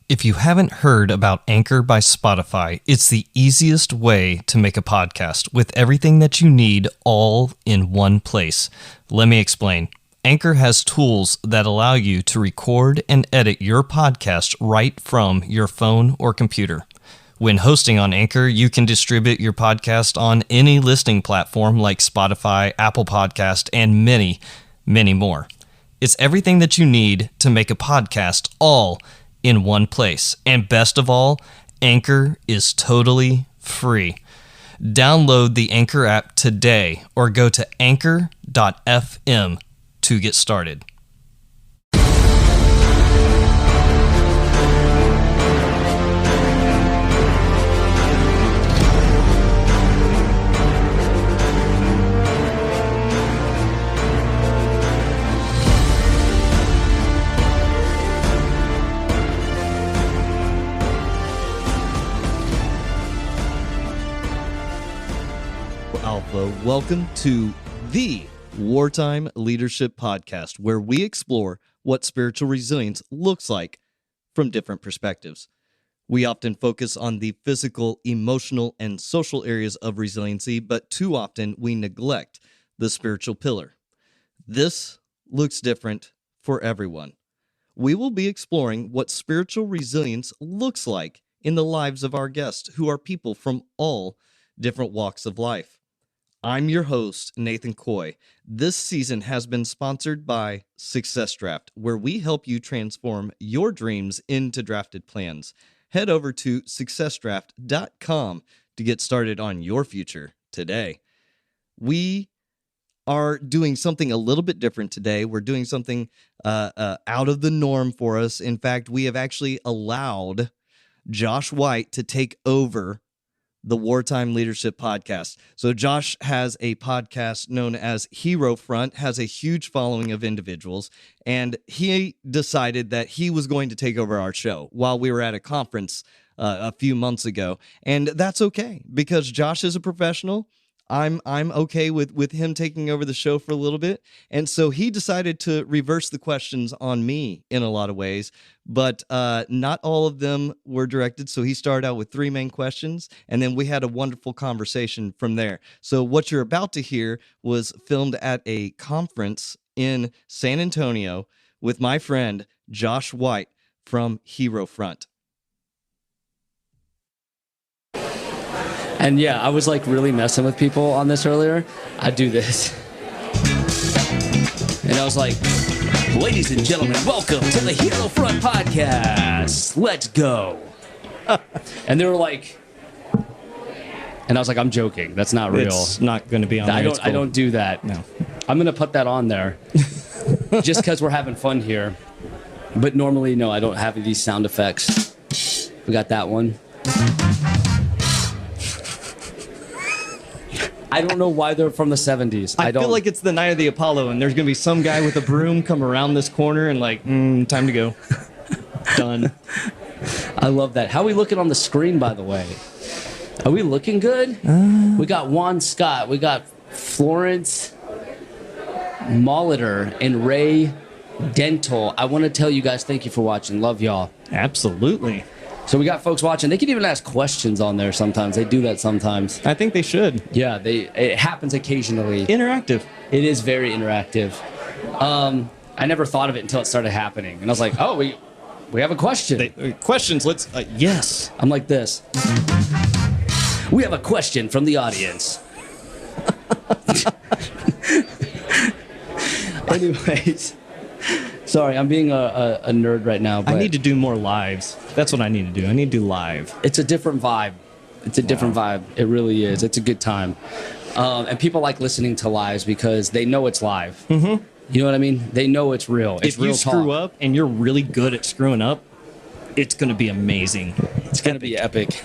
If you haven't heard about Anchor by Spotify, it's the easiest way to make a podcast with everything that you need all in one place. Let me explain. Anchor has tools that allow you to record and edit your podcast right from your phone or computer. When hosting on Anchor, you can distribute your podcast on any listening platform like Spotify, Apple Podcast, and many, many more. It's everything that you need to make a podcast all in one place. And best of all, Anchor is totally free. Download the Anchor app today or go to anchor.fm to get started. Alpha, welcome to the Wartime Leadership Podcast, where we explore what spiritual resilience looks like from different perspectives. We often focus on the physical, emotional, and social areas of resiliency, but too often we neglect the spiritual pillar. This looks different for everyone. We will be exploring what spiritual resilience looks like in the lives of our guests, who are people from all different walks of life. I'm your host, Nathan Coy. This season has been sponsored by Success Draft, where we help you transform your dreams into drafted plans. Head over to successdraft.com to get started on your future today. We are doing something a little bit different today. We're doing something out of the norm for us. In fact, we have actually allowed Josh White to take over the Wartime Leadership Podcast. So Josh has a podcast known as HEROFRONT, has a huge following of individuals, and he decided that he was going to take over our show while we were at a conference a few months ago. And that's okay, because Josh is a professional. I'm okay with him taking over the show for a little bit. And so he decided to reverse the questions on me in a lot of ways, but not all of them were directed. So he started out with 3 main questions, and then we had a wonderful conversation from there. So what you're about to hear was filmed at a conference in San Antonio with my friend Josh White from HEROFRONT. And yeah, I was like really messing with people on this earlier. I do this. And I was like, ladies and gentlemen, welcome to the HEROFRONT Podcast. Let's go. And they were like, and I was like, I'm joking. That's not real. It's not going to be on there. I don't do that. No. I'm going to put that on there just because we're having fun here. But normally, no, I don't have these sound effects. We got that one. I don't know why they're from the 70s. I feel like it's the night of the Apollo, and there's going to be some guy with a broom come around this corner and like, time to go. Done. I love that. How are we looking on the screen, by the way? Are we looking good? We got Juan Scott. We got Florence Molitor and Ray Dental. I want to tell you guys thank you for watching. Love y'all. Absolutely. So we got folks watching. They can even ask questions on there sometimes. They do that sometimes. I think they should. Yeah, it happens occasionally. Interactive. It is very interactive. I never thought of it until it started happening. And I was like, oh, we have a question. Questions, let's, yes. I'm like this. We have a question from the audience. Anyways. Sorry, I'm being a nerd right now. But I need to do more lives. That's what I need to do. I need to do live. It's a different vibe. It's a different vibe. It really is. It's a good time. And people like listening to lives because they know it's live. Mm-hmm. You know what I mean? They know it's real. It's real talk. If you screw up and you're really good at screwing up, it's going to be amazing. It's going to be epic.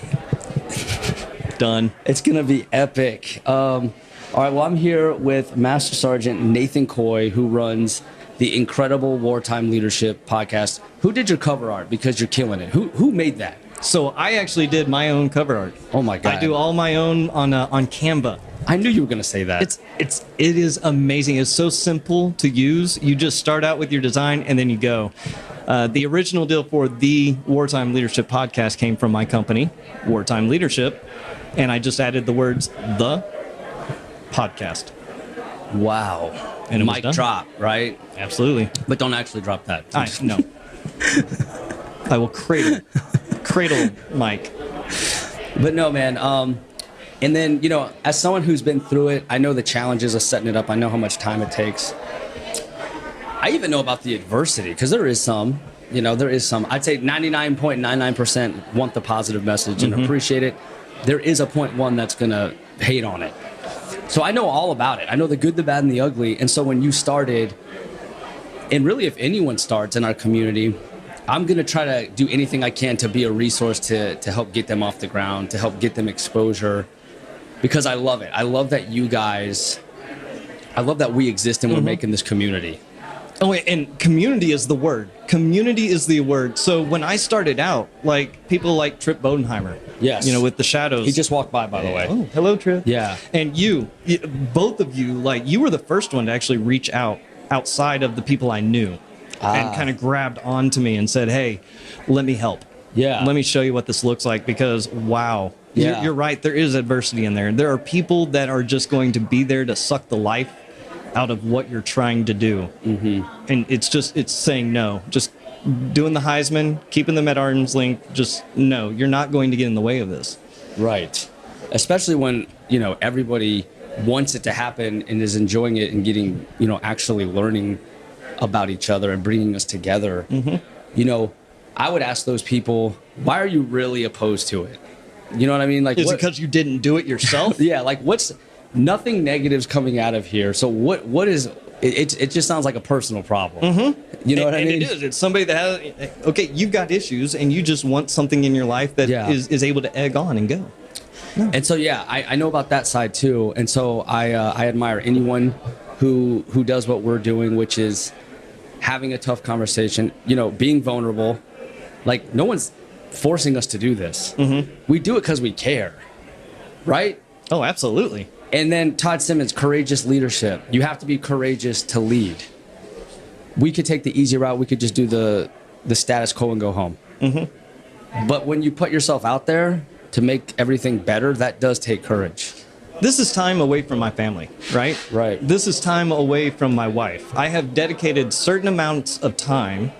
Done. It's going to be epic. All right, well, I'm here with Master Sergeant Nathan Coy, who runs the incredible Wartime Leadership Podcast. Who did your cover art? Because you're killing it. Who made that? So I actually did my own cover art. Oh my God. I do all my own on Canva. I knew you were going to say that. It is amazing. It's so simple to use. You just start out with your design and then you go. The original deal for the Wartime Leadership Podcast came from my company, Wartime Leadership, and I just added the words "the podcast." Wow. And it was mic done. drop, right? Absolutely. But don't actually drop that. No. I will cradle Mike. But no, man. And then, you know, as someone who's been through it, I know the challenges of setting it up. I know how much time it takes. I even know about the adversity, because there is some. You know, there is some. I'd say 99.99% want the positive message and appreciate it. There is a 0.1 that's going to hate on it. So I know all about it. I know the good, the bad, and the ugly. And so when you started, and really if anyone starts in our community, I'm going to try to do anything I can to be a resource to help get them off the ground, to help get them exposure, because I love it. I love that you guys, I love that we exist and we're making this community. Oh, and community is the word. Community is the word. So when I started out, like people like Trip Bodenheimer, Yes. you know, with the shadows. He just walked by the way. Oh, hello, Trip. Yeah. And you, both of you, like you were the first one to actually reach out outside of the people I knew and kind of grabbed onto me and said, hey, let me help. Yeah. Let me show you what this looks like, because wow. Yeah. You're right. There is adversity in there. There are people that are just going to be there to suck the life out of what you're trying to do. And it's saying no. Just doing the Heisman, keeping them at arm's length. Just no, you're not going to get in the way of this. Right. Especially when, you know, everybody wants it to happen and is enjoying it and getting, you know, actually learning about each other and bringing us together. You know, I would ask those people, why are you really opposed to it? You know what I mean? Like, Is it because you didn't do it yourself? Yeah, like nothing negative's coming out of here. So what is it just sounds like a personal problem. You know what I mean? It is. It's somebody that has, okay, you've got issues and you just want something in your life that is able to egg on and go. No. And so, yeah, I know about that side too. And so I admire anyone who does what we're doing, which is having a tough conversation, you know, being vulnerable. Like, no one's forcing us to do this. We do it because we care, right? Oh, absolutely. And then Todd Simmons, courageous leadership. You have to be courageous to lead. We could take the easy route. We could just do the status quo and go home. But when you put yourself out there to make everything better, that does take courage. This is time away from my family, right? Right. This is time away from my wife. I have dedicated certain amounts of time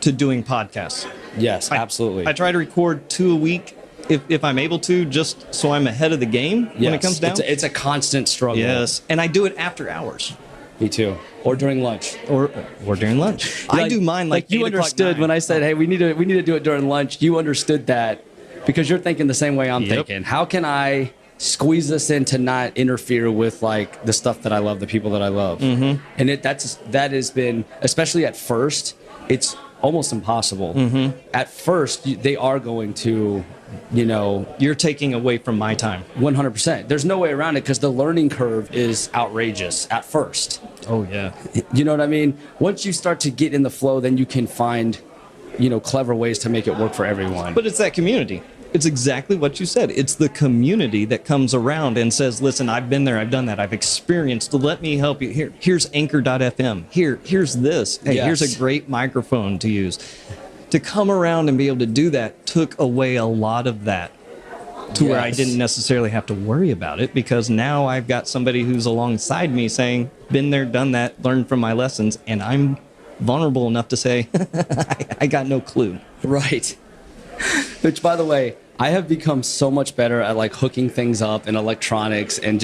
to doing podcasts. Yes, absolutely. I try to record 2 a week if I'm able to, just so I'm ahead of the game when it comes down. It's a constant struggle. Yes, and I do it after hours. Me too. Or during lunch. Or during lunch. I do mine like you 8 understood 9. when I said, hey, we need to do it during lunch. You understood that because you're thinking the same way I'm thinking. How can I squeeze this in to not interfere with like the stuff that I love, the people that I love? And that has been, especially at first, it's almost impossible. At first, they are going to, you know, you're taking away from my time. 100%. There's no way around it because the learning curve is outrageous at first. Oh yeah. You know what I mean? Once you start to get in the flow, then you can find, you know, clever ways to make it work for everyone. But it's that community. It's exactly what you said. It's the community that comes around and says, listen, I've been there, I've done that, I've experienced, let me help you. Here's anchor.fm. Here's this. Hey, here's a great microphone to use. To come around and be able to do that took away a lot of that to where I didn't necessarily have to worry about it, because now I've got somebody who's alongside me saying, been there, done that, learned from my lessons, and I'm vulnerable enough to say, I got no clue. Right. Which, by the way, I have become so much better at like hooking things up in electronics and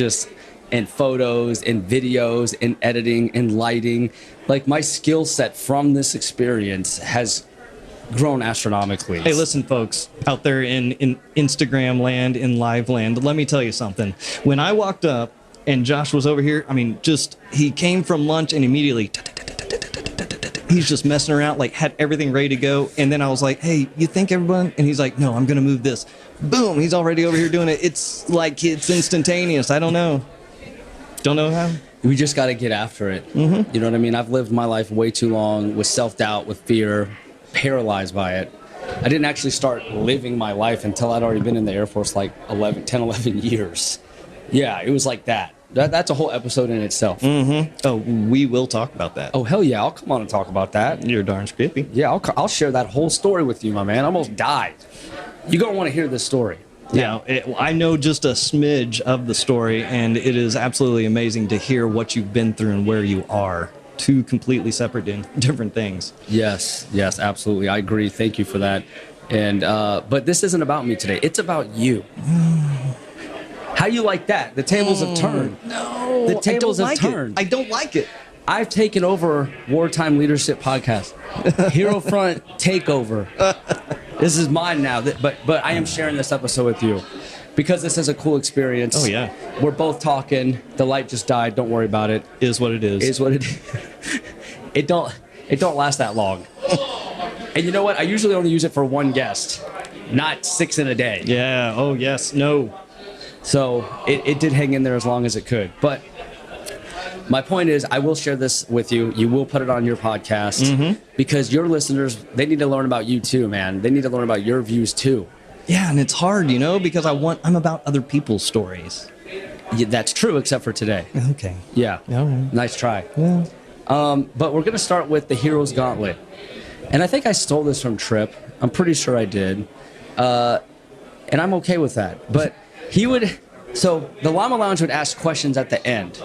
photos and videos and editing and lighting. Like, my skill set from this experience has grown astronomically. Hey, listen, folks out there in Instagram land, in live land, let me tell you something. When I walked up and Josh was over here, I mean, he came from lunch and immediately he's just messing around, like had everything ready to go. And then I was like, hey, you think everyone? And he's like, no, I'm going to move this. Boom. He's already over here doing it. It's like, it's instantaneous. I don't know how. We just got to get after it. You know what I mean? I've lived my life way too long with self-doubt, with fear, paralyzed by it. I didn't actually start living my life until I'd already been in the Air Force like 10, 11 years. Yeah, it was like that. That's a whole episode in itself. Mm-hmm. Oh, we will talk about that. Oh, hell yeah. I'll come on and talk about that. You're darn skippy. Yeah, I'll share that whole story with you, my man. I almost died. You're going to want to hear this story. Yeah, I know just a smidge of the story, and it is absolutely amazing to hear what you've been through and where you are. Two completely separate different things. Yes, absolutely. I agree. Thank you for that. And but this isn't about me today. It's about you. How you like that? The tables have turned. No, the tables have turned. I don't like it. I've taken over Wartime Leadership Podcast. HEROFRONT Takeover. This is mine now. But I am sharing this episode with you because this is a cool experience. Oh yeah. We're both talking. The light just died. Don't worry about it. Is what it is. Is what it is. It don't last that long. And you know what? I usually only use it for one guest, not 6 in a day. Yeah. Oh yes. No. So it did hang in there as long as it could. But my point is, I will share this with you. You will put it on your podcast because your listeners, they need to learn about you too, man. They need to learn about your views too. Yeah, and it's hard, because I'm about other people's stories. Yeah, that's true, except for today. Okay. Yeah. All right. Nice try. Yeah. But we're going to start with the Hero's Gauntlet. And I think I stole this from Tripp. I'm pretty sure I did. And I'm okay with that. But so the Llama Lounge would ask questions at the end.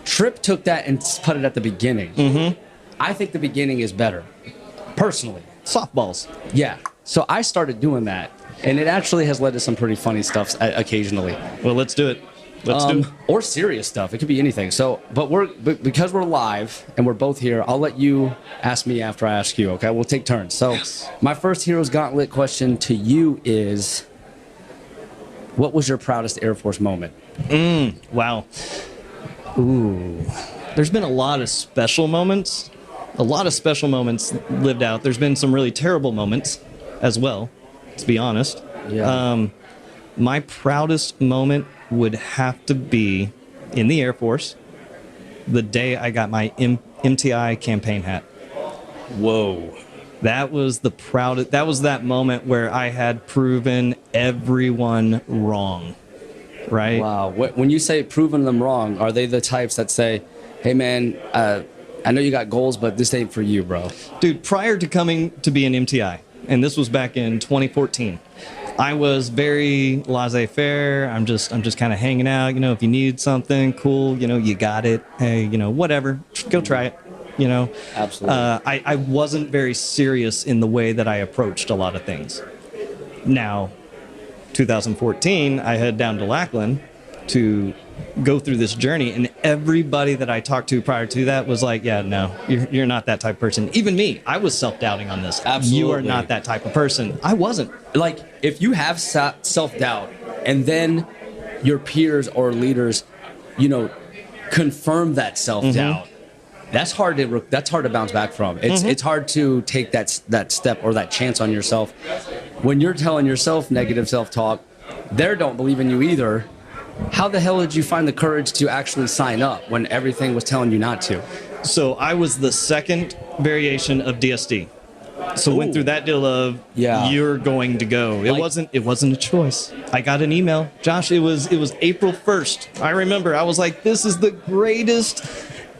Tripp took that and put it at the beginning. Mm-hmm. I think the beginning is better, personally. Softballs. Yeah. So I started doing that. And it actually has led to some pretty funny stuff occasionally. Well, let's do it. Let's do it. Or serious stuff. It could be anything. So, but because we're live and we're both here, I'll let you ask me after I ask you, okay? We'll take turns. So, My first Hero's Gauntlet question to you is, what was your proudest Air Force moment? Wow. Ooh. There's been a lot of special moments. A lot of special moments lived out. There's been some really terrible moments as well, to be honest. Yeah. My proudest moment would have to be in the Air Force, the day I got my MTI campaign hat. Whoa. That was the proudest. That was that moment where I had proven everyone wrong, right? Wow. When you say proven them wrong, are they the types that say, hey, man, I know you got goals, but this ain't for you, bro? Dude, prior to coming to be an MTI, and this was back in 2014, I was very laissez-faire. I'm just kind of hanging out. If you need something, cool. You got it. Hey, whatever. Go try it. Absolutely. I wasn't very serious in the way that I approached a lot of things. Now, 2014, I head down to Lackland to go through this journey, and everybody that I talked to prior to that was like, yeah, no, you're not that type of person. Even me, I was self-doubting on this. Absolutely. You are not that type of person. I wasn't. Like, if you have self-doubt and then your peers or leaders, confirm that self-doubt, that's hard to bounce back from. It's hard to take that step or that chance on yourself. When you're telling yourself negative self-talk, they don't believe in you either. How the hell did you find the courage to actually sign up when everything was telling you not to? So I was the second variation of DSD. So went through that deal of you're going to go. It wasn't a choice. I got an email. Josh, it was April 1st. I remember I was like, this is the greatest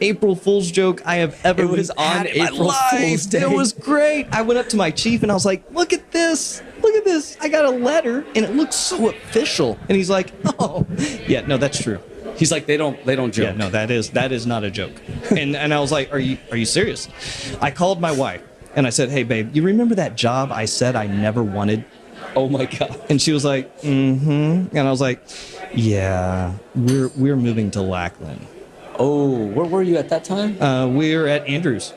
April Fool's joke I have ever had. It was on April Fool's Day. It was great. I went up to my chief and I was like, look at this. Look at this. I got a letter and it looks so official. And he's like, oh, yeah, no, that's true. He's like, they don't joke. Yeah, no, that is not a joke. And I was like, are you serious? I called my wife and I said, hey, babe, you remember that job I said I never wanted? Oh my God. And she was like, and I was like, yeah, we're moving to Lackland. Oh, where were you at that time? We were at Andrews.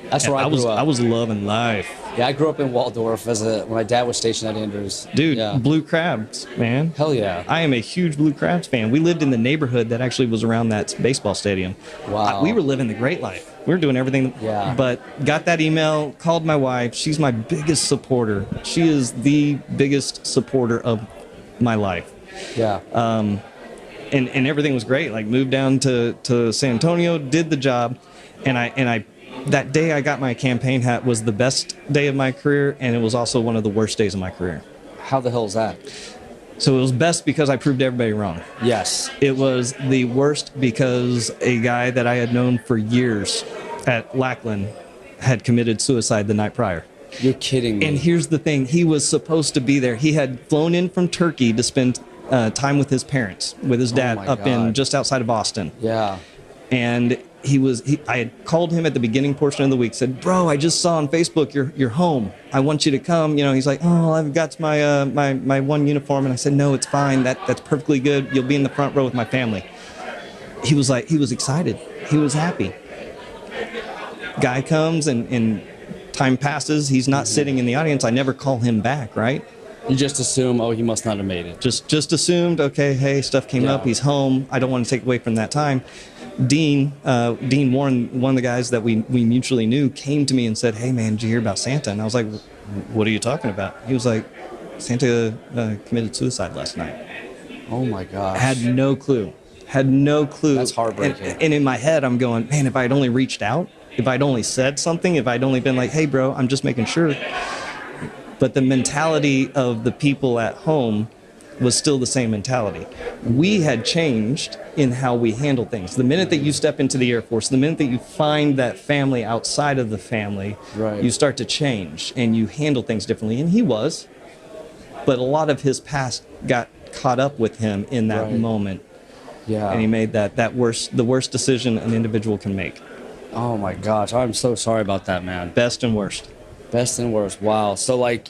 That's where I grew up. I was loving life. Yeah, I grew up in Waldorf when my dad was stationed at Andrews. Dude, Blue Crabs, man. Hell yeah. I am a huge Blue Crabs fan. We lived in the neighborhood that actually was around that baseball stadium. Wow. We were living the great life. We were doing everything. Yeah. But got that email, called my wife. She's my biggest supporter. She is the biggest supporter of my life. Yeah. And everything was great. Like, moved down to San Antonio, did the job, and I that day I got my campaign hat was the best day of my career, and it was also one of the worst days of my career. How the hell is that? So it was best because I proved everybody wrong. Yes. It was the worst because a guy that I had known for years at Lackland had committed suicide the night prior. You're kidding me. And here's the thing. He was supposed to be there. He had flown in from Turkey to spend time with his parents, with his dad in just outside of Boston. Yeah. And I had called him at the beginning portion of the week, said, bro, I just saw on Facebook you're home. I want you to come. He's like, oh, I've got my my one uniform. And I said, no, it's fine. That's perfectly good. You'll be in the front row with my family. He was excited. He was happy. Guy comes and time passes. He's not sitting in the audience. I never call him back, right? You just assume, oh, he must not have made it. Just assumed, okay, hey, stuff came up. He's home. I don't want to take away from that time. Dean Warren, one of the guys that we mutually knew, came to me and said, hey, man, did you hear about Santa? And I was like, what are you talking about? He was like, Santa committed suicide last night. Oh, my gosh. Had no clue. That's heartbreaking. And in my head, I'm going, man, if I'd only reached out, if I'd only said something, if I'd only been like, hey, bro, I'm just making sure. But the mentality of the people at home was still the same mentality. We had changed in how we handle things. The minute that you step into the Air Force, the minute that you find that family outside of the family, you start to change and you handle things differently. And he was, but a lot of his past got caught up with him in that moment. Yeah. And he made the worst decision an individual can make. Oh my gosh, I'm so sorry about that, man. Best and worst. Best and worst. Wow. So like,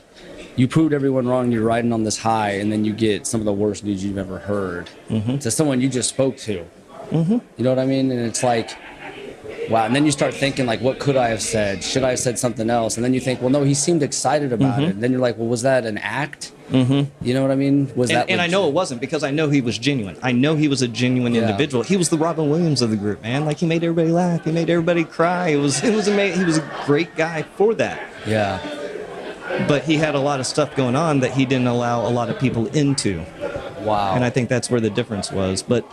you proved everyone wrong. You're riding on this high, and then you get some of the worst news you've ever heard to someone you just spoke to. You know what I mean? And it's like, wow. And then you start thinking, like, what could I have said? Should I have said something else? And then you think, well, no, he seemed excited about it. And then you're like, well, was that an act? You know what I mean? And I know it wasn't, because I know he was genuine. I know he was a genuine individual. He was the Robin Williams of the group, man. Like, he made everybody laugh. He made everybody cry. It was amazing. He was a great guy for that. Yeah. But he had a lot of stuff going on that he didn't allow a lot of people into. Wow. And I think that's where the difference was. But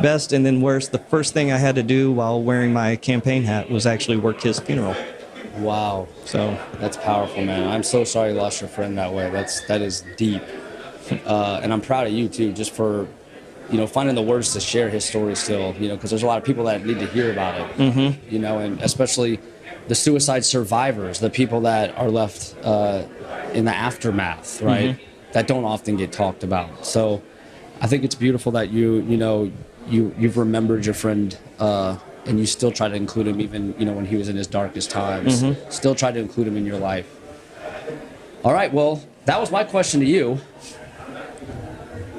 best and then worst, the first thing I had to do while wearing my campaign hat was actually work his funeral. Wow. So that's powerful, man. I'm so sorry you lost your friend that way. That is deep. And I'm proud of you too, just for, finding the words to share his story still, because there's a lot of people that need to hear about it, and especially the suicide survivors, the people that are left in the aftermath, right? That don't often get talked about. So I think it's beautiful that you've remembered your friend, and you still try to include him even, when he was in his darkest times. Still try to include him in your life. All right, well, that was my question to you.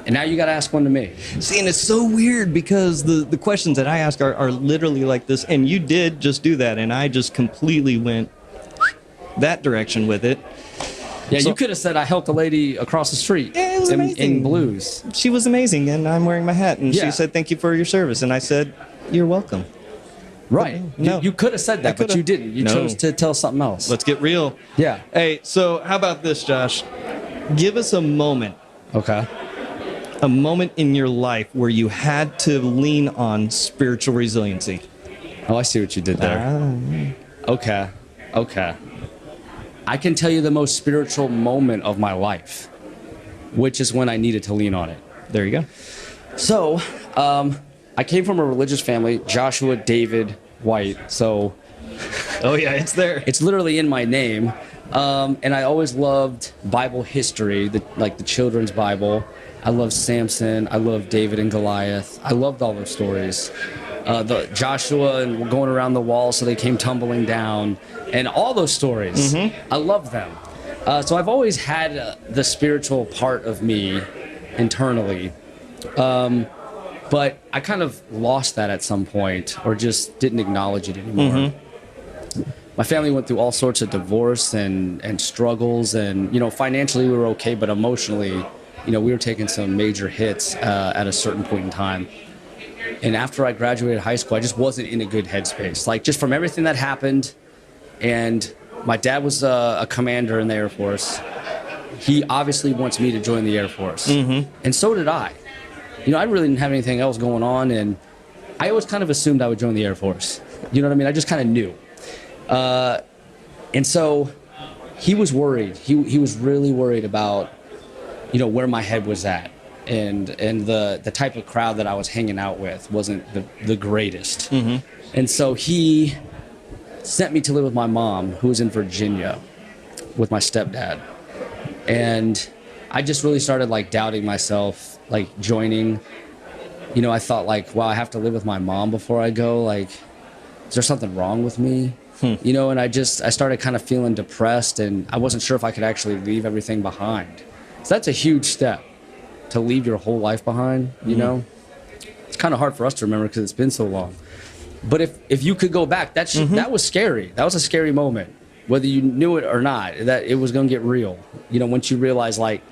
And now you got to ask one to me. See, and it's so weird because the questions that I ask are literally like this. And you did just do that. And I just completely went that direction with it. Yeah, so, you could have said I helped a lady across the street in blues. She was amazing. And I'm wearing my hat. And she said, thank you for your service. And I said, you're welcome. Right. No. You could have said that, but you didn't. You chose to tell something else. Let's get real. Yeah. Hey, so how about this, Josh? Give us a moment. Okay. A moment in your life where you had to lean on spiritual resiliency. Oh, I see what you did there. Okay. I can tell you the most spiritual moment of my life, which is when I needed to lean on it. There you go. So, I came from a religious family, Joshua David White. So, oh yeah, it's there. It's literally in my name. And I always loved Bible history, the children's Bible. I loved Samson. I loved David and Goliath. I loved all those stories. The Joshua and going around the wall so they came tumbling down, and all those stories. I love them. So I've always had the spiritual part of me internally. But I kind of lost that at some point, or just didn't acknowledge it anymore. My family went through all sorts of divorce and struggles, and financially we were okay, but emotionally, we were taking some major hits at a certain point in time. And after I graduated high school, I just wasn't in a good headspace. Like, just from everything that happened, and my dad was a commander in the Air Force. He obviously wants me to join the Air Force, and so did I. I really didn't have anything else going on, and I always kind of assumed I would join the Air Force. You know what I mean? I just kind of knew. And so he was worried. He was really worried about where my head was at. And the type of crowd that I was hanging out with wasn't the greatest. Mm-hmm. And so he sent me to live with my mom, who was in Virginia, with my stepdad. And I just really started like doubting myself, like joining. I thought like, wow, I have to live with my mom before I go. Like, is there something wrong with me? And I started kind of feeling depressed, and I wasn't sure if I could actually leave everything behind. So that's a huge step, to leave your whole life behind, It's kind of hard for us to remember because it's been so long. But if you could go back, that was scary. That was a scary moment, whether you knew it or not, that it was going to get real. Once you realize, like,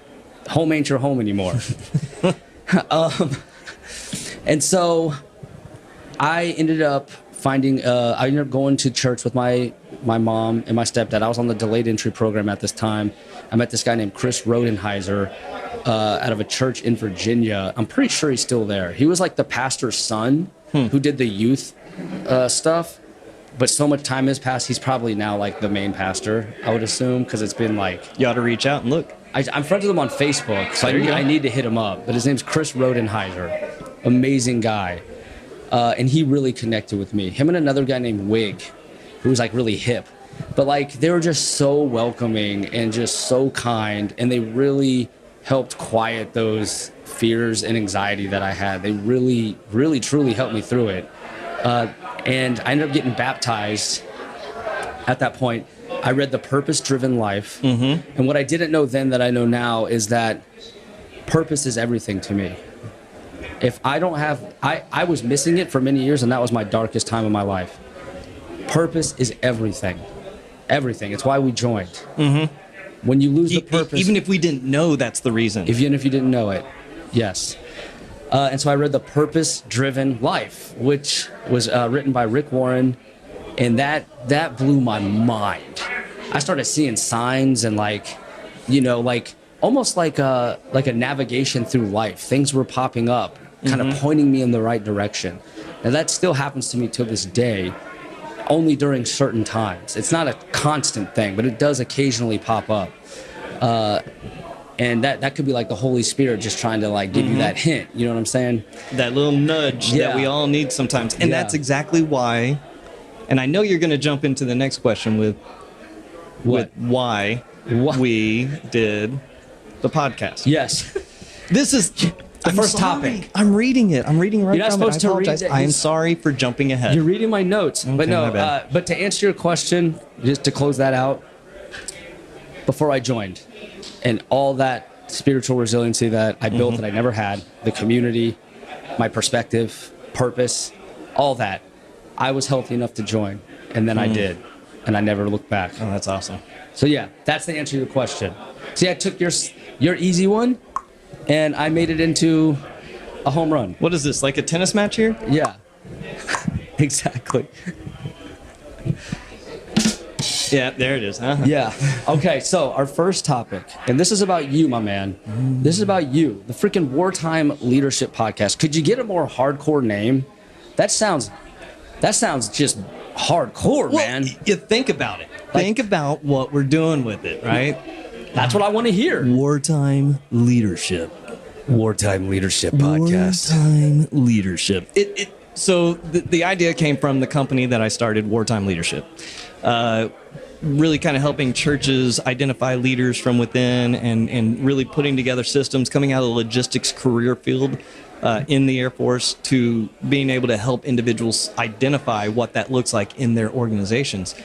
home ain't your home anymore. And so I ended up going to church with my mom and my stepdad. I was on the delayed entry program at this time. I met this guy named Chris Rodenheiser out of a church in Virginia. I'm pretty sure he's still there. He was like the pastor's son who did the youth stuff. But so much time has passed, he's probably now like the main pastor, I would assume, because it's been like... You ought to reach out and look. I'm friends with him on Facebook, so I need to hit him up. But his name's Chris Rodenheiser. Amazing guy. And he really connected with me. Him and another guy named Wig, who was like really hip. But like they were just so welcoming and just so kind, and they really helped quiet those fears and anxiety that I had. They really, really, truly helped me through it. And I ended up getting baptized at that point. I read The Purpose-Driven Life. Mm-hmm. And what I didn't know then that I know now is that purpose is everything to me. If I don't have, I was missing it for many years, and that was my darkest time of my life. Purpose is everything. Everything. It's why we joined. Mm-hmm. When you lose the purpose... Even if we didn't know that's the reason. Even if you didn't know it. Yes. And so I read The Purpose-Driven Life, which was written by Rick Warren, and that blew my mind. I started seeing signs and almost like a navigation through life. Things were popping up, kind of pointing me in the right direction. And that still happens to me till this day, only during certain times. It's not a constant thing, but it does occasionally pop up. And that could be like the Holy Spirit just trying to like give you that hint. You know what I'm saying? That little nudge that we all need sometimes. And that's exactly why, and I know you're going to jump into the next question with why we did the podcast. Yes. This is the first topic. I'm reading it. I'm reading right You're not from supposed it. to read it. I am sorry for jumping ahead. You're reading my notes. Okay, but no, my bad. but to answer your question, just to close that out, before I joined, and all that spiritual resiliency that I built that I never had, the community, my perspective, purpose, all that, I was healthy enough to join. And then I did. And I never looked back. Oh, that's awesome. So yeah, that's the answer to your question. See, I took your easy one, and I made it into a home run. What is this, like a tennis match here? Yeah, exactly. Yeah, there it is, huh? Yeah. Okay, so our first topic, and this is about you, my man. This is about you, the freaking Wartime Leadership Podcast. Could you get a more hardcore name? That sounds just hardcore, man. You think about it. Think about what we're doing with it, right? That's what I want to hear. Wartime Leadership. Wartime Leadership Podcast. Wartime Leadership. So the idea came from the company that I started, Wartime Leadership. Really kind of helping churches identify leaders from within and really putting together systems coming out of the logistics career field in the Air Force to being able to help individuals identify what that looks like in their organizations.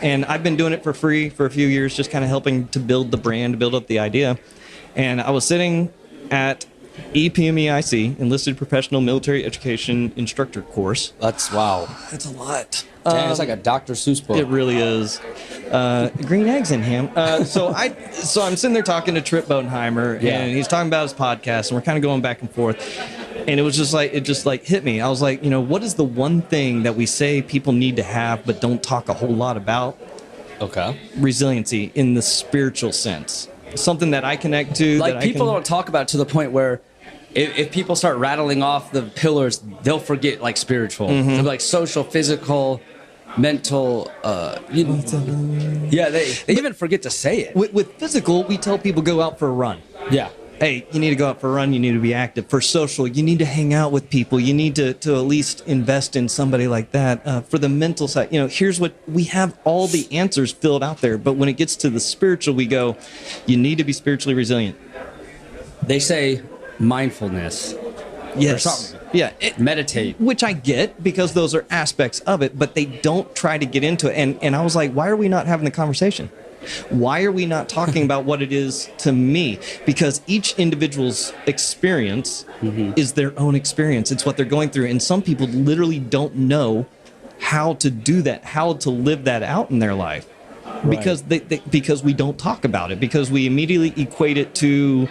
And I've been doing it for free for a few years, just kind of helping to build the brand, build up the idea. And I was sitting at EPMEIC, Enlisted Professional Military Education Instructor course. Wow. That's a lot. It's like a Dr. Seuss book. It really is. Green eggs in ham. So I'm sitting there talking to Trip Bodenheimer, and he's talking about his podcast, and we're kind of going back and forth. And it was just like, hit me. I was like, what is the one thing that we say people need to have but don't talk a whole lot about? Okay. Resiliency in the spiritual sense. Something that I connect to. Like that people don't talk about it to the point where if people start rattling off the pillars, they'll forget like spiritual. They'll be like social, physical, mental. They even forget to say it. With physical, we tell people go out for a run. Yeah. hey, you need to go out for a run, you need to be active. For social, you need to hang out with people, you need to at least invest in somebody like that. For the mental side, here's what we have, all the answers filled out there. But when it gets to the spiritual, we go, you need to be spiritually resilient. They say mindfulness. Yes. Yeah. Meditate. Which I get, because those are aspects of it, but they don't try to get into it. And I was like, why are we not having the conversation? Why are we not talking about what it is to me? Because each individual's experience is their own experience. It's what they're going through. And some people literally don't know how to do that, how to live that out in their life. Right. Because we don't talk about it, because we immediately equate it to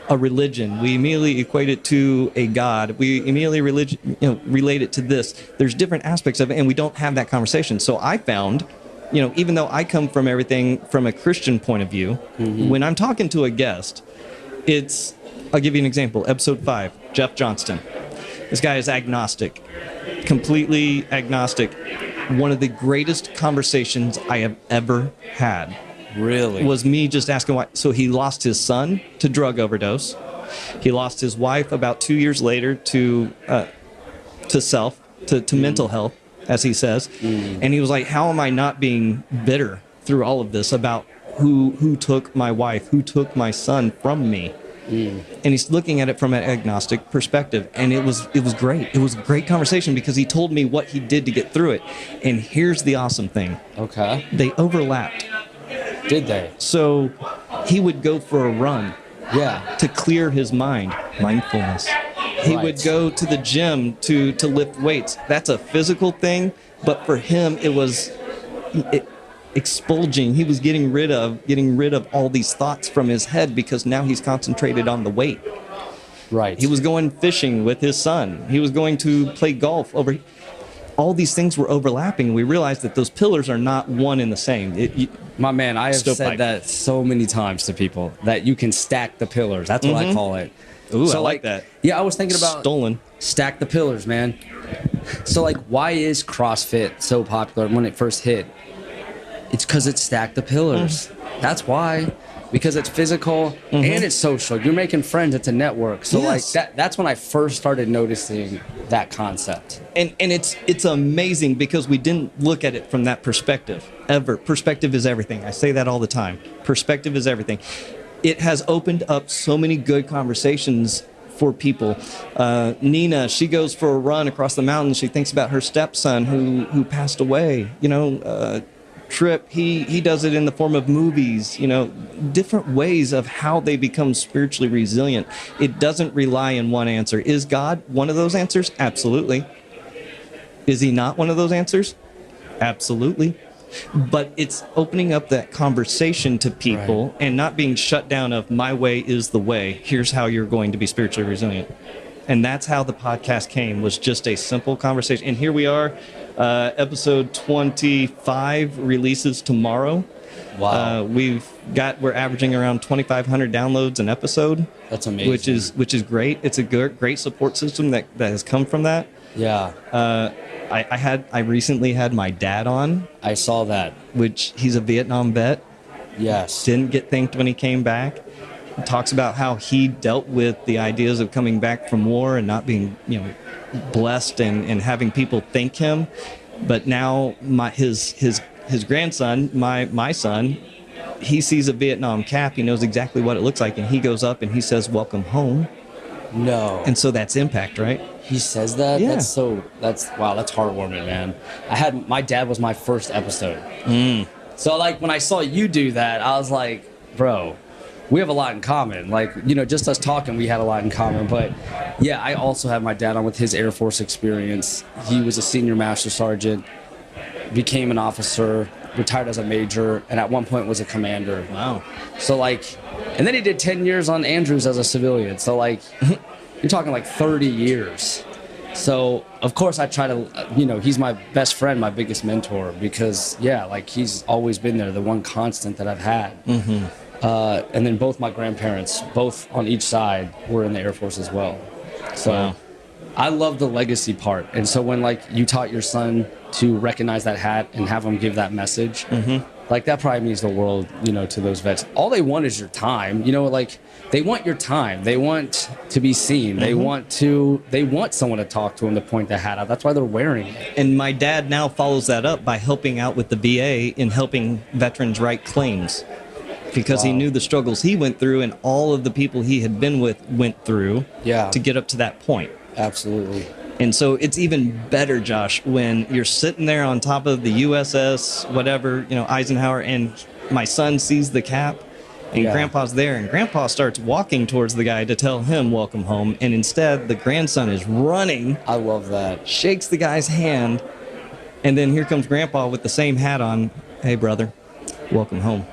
a religion, we immediately equate it to a God, we immediately relate it to this. There's different aspects of it, and we don't have that conversation. So I found, even though I come from everything from a Christian point of view, when I'm talking to a guest, I'll give you an example. Episode 5, Jeff Johnston. This guy is agnostic, completely agnostic. One of the greatest conversations I have ever had. Really? Was me just asking why. So he lost his son to drug overdose. He lost his wife about 2 years later to mental health, as he says. And he was like, how am I not being bitter through all of this about who took my wife, who took my son from me? And he's looking at it from an agnostic perspective. And it was great. It was a great conversation, because he told me what he did to get through it. And here's the awesome thing. Okay. They overlapped. Did they? So he would go for a run. Yeah. To clear his mind. Mindfulness. He would go to the gym to lift weights. That's a physical thing. But for him, it was expulging. He was getting rid of all these thoughts from his head, because now he's concentrated on the weight. Right. He was going fishing with his son. He was going to play golf over. All these things were overlapping. We realized that those pillars are not one and the same. My man, I have said that so many times to people, that you can stack the pillars. That's what I call it. Ooh, so I like that. Yeah, I was thinking about stolen. Stack the pillars, man. So why is CrossFit so popular when it first hit? It's because it stacked the pillars. That's why. Because it's physical and it's social. You're making friends. It's a network. So that's when I first started noticing that concept. And it's amazing, because we didn't look at it from that perspective ever. Perspective is everything. I say that all the time. Perspective is everything. It has opened up so many good conversations for people. Nina, she goes for a run across the mountains. She thinks about her stepson who passed away. Trip, he does it in the form of movies, different ways of how they become spiritually resilient. It doesn't rely on one answer. Is God one of those answers? Absolutely. Is he not one of those answers? Absolutely. But it's opening up that conversation to people and not being shut down of my way is the way. Here's how you're going to be spiritually resilient. And that's how the podcast came, was just a simple conversation. And here we are. Episode 25 releases tomorrow. Wow. We're averaging around 2,500 downloads an episode. That's amazing. Which is great. It's a great support system that has come from that. Yeah. I recently had my dad on. I saw that. Which he's a Vietnam vet. Yes. Didn't get thanked when he came back. He talks about how he dealt with the ideas of coming back from war and not being, blessed and having people thank him. But now his grandson, my son, he sees a Vietnam cap. He knows exactly what it looks like, and he goes up and he says, "Welcome home." No. And so that's impact, right? He says that? Yeah. That's heartwarming, man. My dad was my first episode. So when I saw you do that, I was like, bro, we have a lot in common. Just us talking, we had a lot in common. But yeah, I also had my dad on with his Air Force experience. He was a senior master sergeant, became an officer, retired as a major, and at one point was a commander. Wow. So and then he did 10 years on Andrews as a civilian. So you're talking 30 years. So of course I try to, he's my best friend, my biggest mentor, because he's always been there, the one constant that I've had. And then both my grandparents, both on each side, were in the Air Force as well. So wow. I love the legacy part. And so when you taught your son to recognize that hat and have him give that message, Like that probably means the world, to those vets. All they want is your time. Like they want your time. They want to be seen. They want someone to talk to them to point the hat out. That's why they're wearing it. And my dad now follows that up by helping out with the VA in helping veterans write claims, because he knew the struggles he went through and all of the people he had been with went through to get up to that point. Absolutely. And so it's even better, Josh, when you're sitting there on top of the USS, whatever, Eisenhower, and my son sees the cap and Grandpa's there, and Grandpa starts walking towards the guy to tell him welcome home. And instead, the grandson is running. I love that. Shakes the guy's hand. And then here comes Grandpa with the same hat on. Hey, brother, welcome home.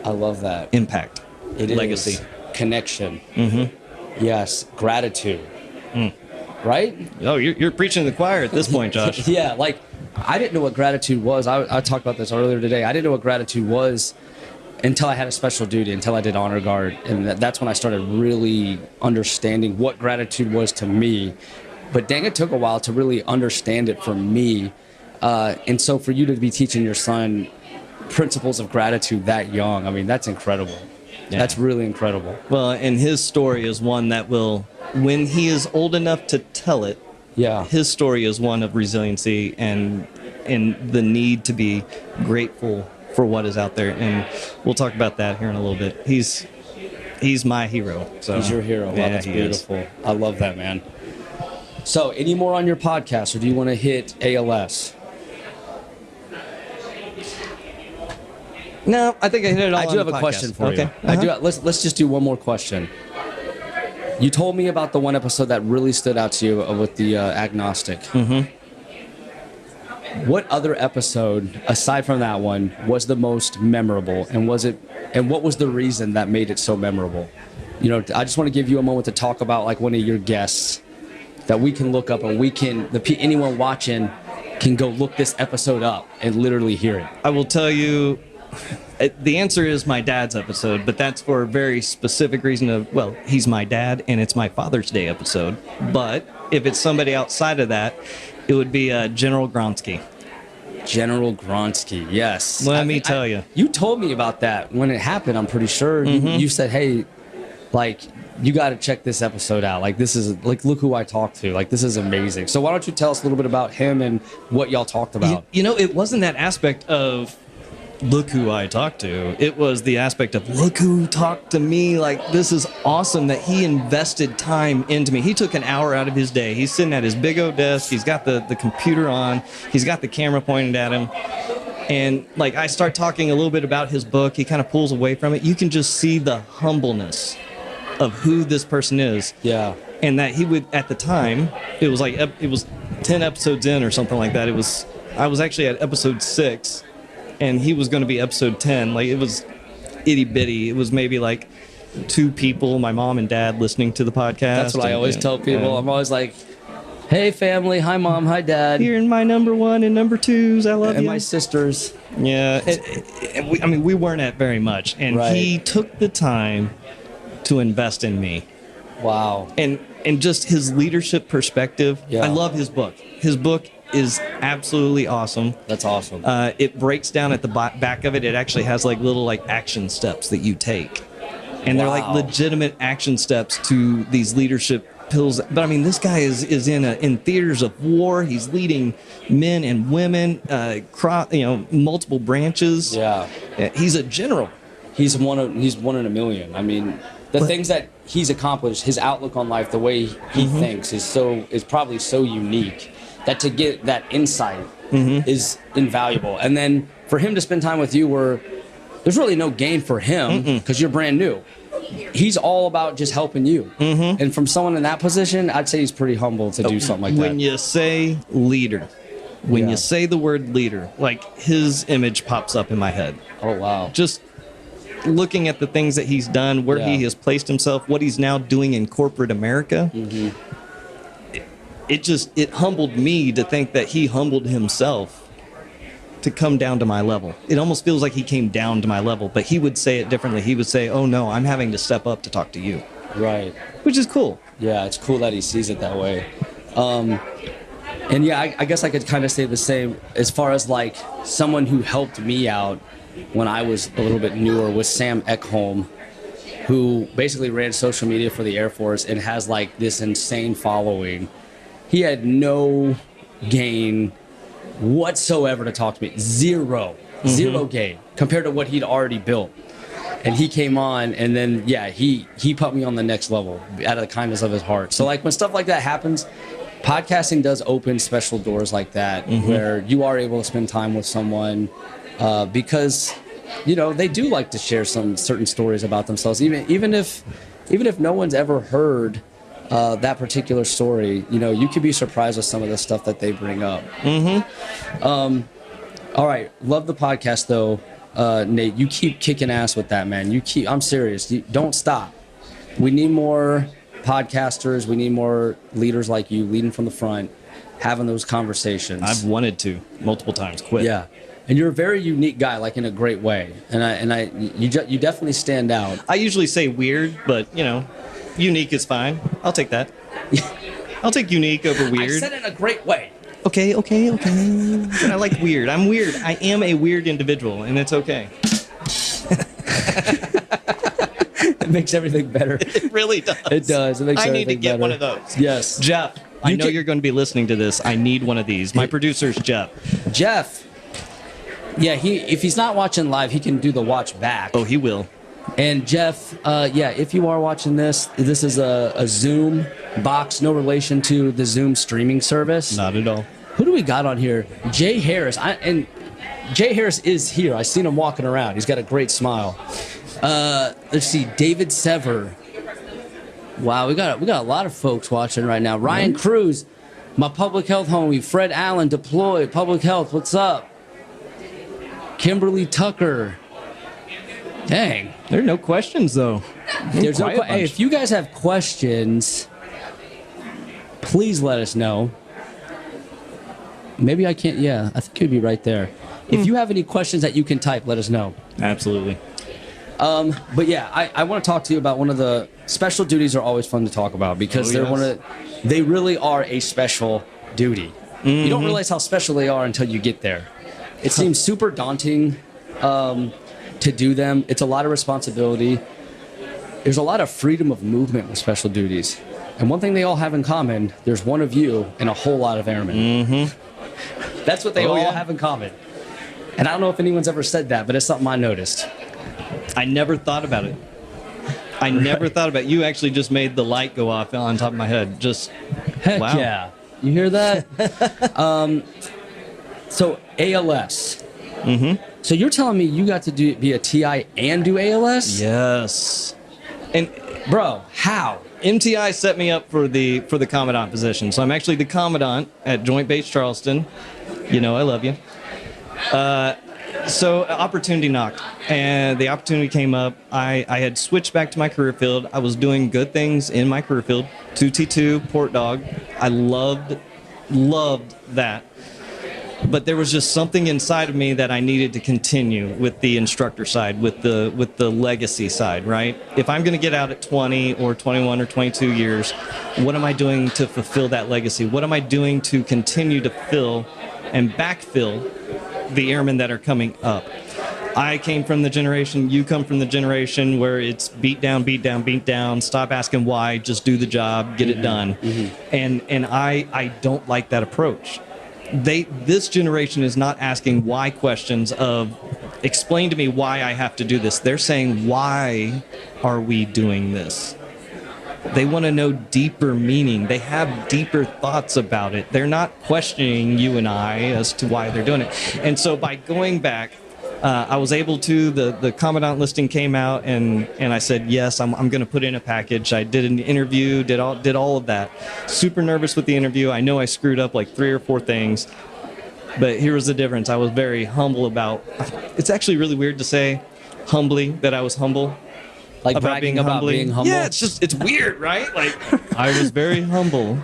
I love that. Impact. Legacy. Is. Connection. Yes. Gratitude. Right? Oh, you're preaching to the choir at this point, Josh. Yeah, like I didn't know what gratitude was. I talked about this earlier today. I didn't know what gratitude was until I had a special duty, until I did honor guard. And that's when I started really understanding what gratitude was to me. But dang, it took a while to really understand it for me. And so for you to be teaching your son principles of gratitude that young, I mean, that's incredible. Yeah. That's really incredible. Well, and his story is one that will, when he is old enough to tell it, his story is one of resiliency and the need to be grateful for what is out there. And we'll talk about that here in a little bit. He's my hero. So. He's your hero. Wow, that's beautiful. I love that, man. So any more on your podcast, or do you want to hit ALS? No, I think I hit it all. I do have a question for you. I do. Let's just do one more question. You told me about the one episode that really stood out to you with the agnostic. What other episode, aside from that one, was the most memorable, and what was the reason that made it so memorable? I just want to give you a moment to talk about like one of your guests that we can look up, and anyone watching can go look this episode up and literally hear it. I will tell you. The answer is my dad's episode, but that's for a very specific reason of, well, he's my dad and it's my Father's Day episode. But if it's somebody outside of that, it would be General Gronsky. General Gronsky, yes. Let me tell you. You told me about that when it happened, I'm pretty sure. You said, hey, like, you got to check this episode out. Like, this is, like, look who I talked to. Like, this is amazing. So why don't you tell us a little bit about him and what y'all talked about? It wasn't that aspect of look who I talked to. It was the aspect of look who talked to me. Like, this is awesome that he invested time into me. He took an hour out of his day. He's sitting at his big old desk. He's got the computer on. He's got the camera pointed at him. And like, I start talking a little bit about his book. He kind of pulls away from it. You can just see the humbleness of who this person is. Yeah. And that he would, at the time, it was 10 episodes in or something like that. I was actually at episode 6. And he was going to be episode 10. Like, it was itty bitty. It was maybe like 2 people, my mom and dad, listening to the podcast. That's what I always tell people. I'm always like, hey, family. Hi, Mom. Hi, Dad. Here in my number 1 and number 2s. I love you. And my sisters. Yeah. We weren't at very much. And he took the time to invest in me. Wow. And just his leadership perspective. Yeah. I love his book. His book is absolutely awesome. That's awesome. It breaks down at the back of it. It actually has like little like action steps that you take, and they're like legitimate action steps to these leadership pills. But I mean, this guy is in theaters of war. He's leading men and women, multiple branches. Yeah, he's a general. He's one in a million. I mean, the things that he's accomplished, his outlook on life, the way he thinks is probably so unique. That to get that insight is invaluable. And then for him to spend time with you where there's really no gain for him because you're brand new. He's all about just helping you. And from someone in that position, I'd say he's pretty humble to do something like that. When you say leader, you say the word leader, like his image pops up in my head. Oh, wow. Just looking at the things that he's done, where he has placed himself, what he's now doing in corporate America. It humbled me to think that he humbled himself to come down to my level. It almost feels like he came down to my level, but he would say it differently. He would say, oh no, I'm having to step up to talk to you. Right. Which is cool. Yeah, it's cool that he sees it that way. And yeah, I guess I could kind of say the same as far as like someone who helped me out when I was a little bit newer was Sam Ekholm, who basically ran social media for the Air Force and has like this insane following. He had no gain whatsoever to talk to me. Zero gain compared to what he'd already built. And he came on, and then, yeah, he put me on the next level out of the kindness of his heart. So, like, when stuff like that happens, podcasting does open special doors like that, where you are able to spend time with someone because, you know, they do like to share some certain stories about themselves, even if no one's ever heard that particular story. You know, you could be surprised with some of the stuff that they bring up. All right, love the podcast though. Nate, you keep kicking ass with that, man. I'm serious. Don't stop. We need more podcasters. We need more leaders like you leading from the front, having those conversations. I've wanted to multiple times. Quit. Yeah, and you're a very unique guy, like in a great way. You definitely stand out. I usually say weird, but you know, unique is fine. I'll take that. I'll take unique over weird. I said it in a great way. Okay. But I like weird. I'm weird. I am a weird individual, and it's okay. It makes everything better. It really does. It does. It makes I everything need to get better. one of those. Yes. Jeff, I know you're going to be listening to this. I need one of these. My producer's Jeff. Yeah, if he's not watching live, he can do the watch back. Oh, he will. And Jeff, if you are watching this is a Zoom box, no relation to the Zoom streaming service. Not at all. Who do we got on here? Jay Harris. And Jay Harris is here. I seen him walking around. He's got a great smile. Let's see, David Sever. Wow, we got a lot of folks watching right now. Ryan Cruz, my public health homie. Fred Allen, deployed. Public health, what's up? Kimberly Tucker. Dang. There are no questions, though. There's no hey, if you guys have questions, please let us know. Maybe I can't. Yeah, I think it would be right there. If you have any questions that you can type, let us know. Absolutely. But yeah, I want to talk to you about one of the special duties are always fun to talk about because they really are a special duty. You don't realize how special they are until you get there. It seems super daunting to do them. It's a lot of responsibility. There's a lot of freedom of movement with special duties. And one thing they all have in common, there's one of you and a whole lot of airmen. That's what they all have in common. And I don't know if anyone's ever said that, but it's something I noticed. I never thought about it. I never thought about it. You actually just made the light go off on top of my head. Just, heck wow. Yeah. You hear that? So ALS. So you're telling me you got to be a TI and do ALS? Yes. And bro, how? MTI set me up for the Commandant position. So I'm actually the Commandant at Joint Base Charleston. You know I love you. So opportunity knocked, and the opportunity came up. I had switched back to my career field. I was doing good things in my career field. 2T2, Port Dog. I loved that. But there was just something inside of me that I needed to continue with the instructor side, with the legacy side, right? If I'm going to get out at 20 or 21 or 22 years, what am I doing to fulfill that legacy? What am I doing to continue to fill and backfill the airmen that are coming up? I came from the generation, you come from the generation where it's beat down, stop asking why, just do the job, get it done. And I don't like that approach. This generation is not asking why questions of explain to me why I have to do this. They're saying, why are we doing this? They want to know deeper meaning. They have deeper thoughts about it. They're not questioning you and I as to why they're doing it. And so by going back, I was able to, the Commandant listing came out, and I said, yes, I'm going to put in a package. I did an interview, did all of that. Super nervous with the interview. I know I screwed up like 3 or 4 things, but here was the difference. I was very humble about, it's actually really weird to say humbly that I was humble. Like bragging about being humble? Yeah, it's weird, right? Like, I was very humble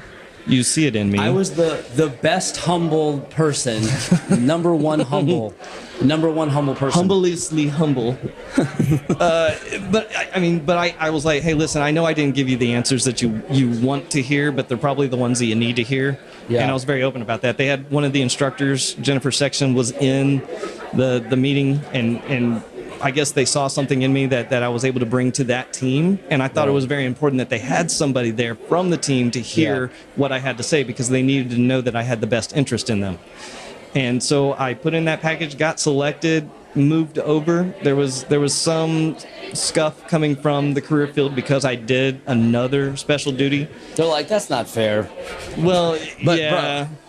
You see it in me. I was the best humble person, number one humble person. Humbleously humble. I was like, hey, listen, I know I didn't give you the answers that you want to hear, but they're probably the ones that you need to hear. Yeah. And I was very open about that. They had one of the instructors, Jennifer Section, was in the meeting, and I guess they saw something in me that I was able to bring to that team. And I thought it was very important that they had somebody there from the team to hear what I had to say, because they needed to know that I had the best interest in them. And so I put in that package, got selected, moved over. There was some scuff coming from the career field because I did another special duty. They're like, that's not fair. Well,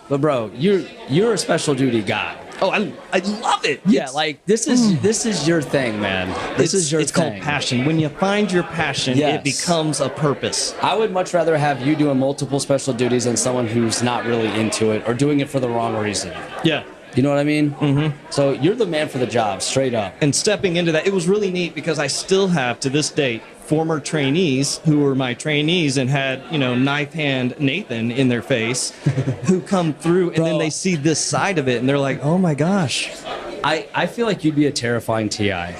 bro, you're a special duty guy. Oh, I love it. Yeah, like this is your thing, man. It's called passion. When you find your passion, it becomes a purpose. I would much rather have you doing multiple special duties than someone who's not really into it or doing it for the wrong reason. Yeah. You know what I mean? Mm-hmm. So you're the man for the job, straight up. And stepping into that, it was really neat because I still have, to this date, former trainees who were my trainees and had, knife hand Nathan in their face who come through and then they see this side of it and they're like, oh my gosh. I feel like you'd be a terrifying TI.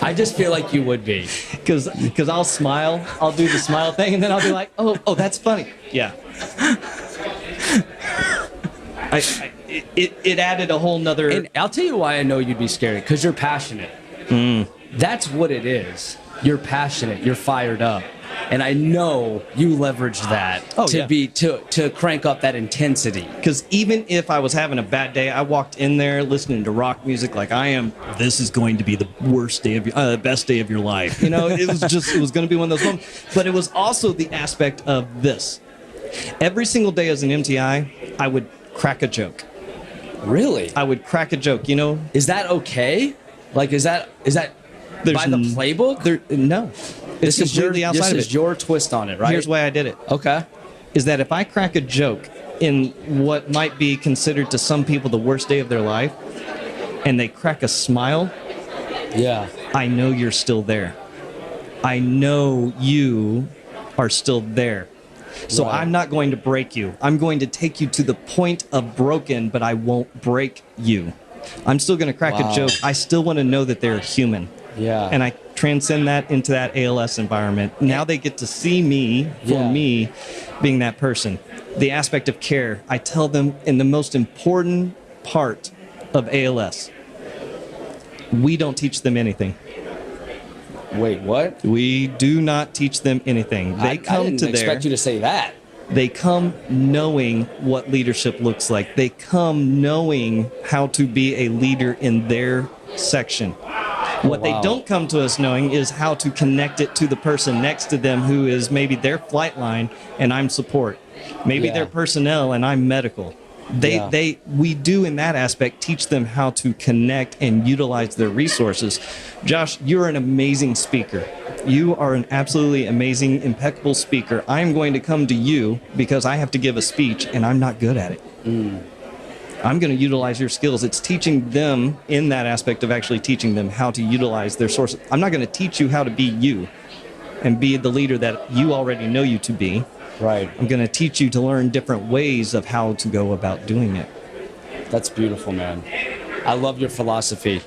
I just feel like you would be. Because I'll smile, I'll do the smile thing, and then I'll be like, oh, that's funny. Yeah. It added a whole nother... And I'll tell you why I know you'd be scary, because you're passionate. That's what it is. You're passionate. You're fired up. And I know you leverage that to crank up that intensity. Because even if I was having a bad day, I walked in there listening to rock music like I am. This is going to be the worst day of your, best day of your life. It was going to be one of those moments. But it was also the aspect of this. Every single day as an MTI, I would crack a joke. Really? I would crack a joke. Is that okay? Like, is that by the playbook? No. It's completely outside of it. This is your twist on it, right? Here's why I did it. Okay. Is that if I crack a joke in what might be considered to some people the worst day of their life, and they crack a smile, I know you're still there. I know you are still there. So I'm not going to break you. I'm going to take you to the point of broken, but I won't break you. I'm still going to crack a joke. I still want to know that they're human. Yeah. And I transcend that into that ALS environment. Now they get to see me for me being that person. The aspect of care, I tell them in the most important part of ALS, we don't teach them anything. Wait, what? We do not teach them anything. I didn't expect you to say that. They come knowing what leadership looks like. They come knowing how to be a leader in their section. What they don't come to us knowing is how to connect it to the person next to them who is maybe their flight line and I'm support. Maybe they're personnel and I'm medical. We do in that aspect teach them how to connect and utilize their resources. Josh, you're an amazing speaker. You are an absolutely amazing, impeccable speaker. I'm going to come to you because I have to give a speech and I'm not good at it. I'm going to utilize your skills. It's teaching them in that aspect of actually teaching them how to utilize their sources. I'm not going to teach you how to be you and be the leader that you already know you to be. Right. I'm going to teach you to learn different ways of how to go about doing it. That's beautiful, man. I love your philosophy.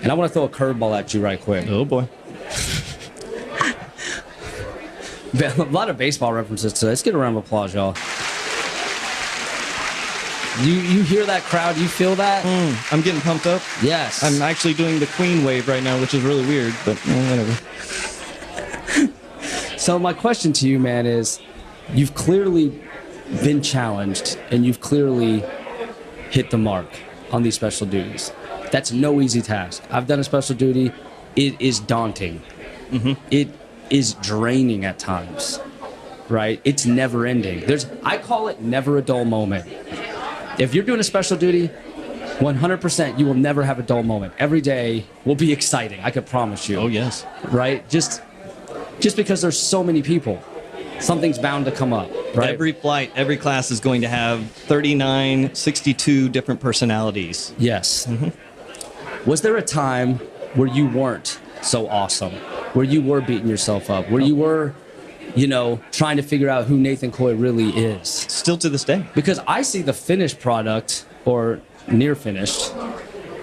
And I want to throw a curveball at you right quick. Oh, boy. A lot of baseball references today. Let's get a round of applause, y'all. You hear that crowd? You feel that? I'm getting pumped up. Yes. I'm actually doing the Queen wave right now, which is really weird, but whatever. So my question to you, man, is you've clearly been challenged and you've clearly hit the mark on these special duties. That's no easy task. I've done a special duty. It is daunting. It is draining at times, right? It's never ending. I call it never a dull moment. If you're doing a special duty, 100% you will never have a dull moment. Every day will be exciting, I could promise you. Oh, yes. Right? Just because there's so many people, something's bound to come up, right? Every flight, every class is going to have 39, 62 different personalities. Yes. Was there a time where you weren't so awesome, where you were beating yourself up, where you were trying to figure out who Nathan Coy really is. Still to this day. Because I see the finished product, or near finished,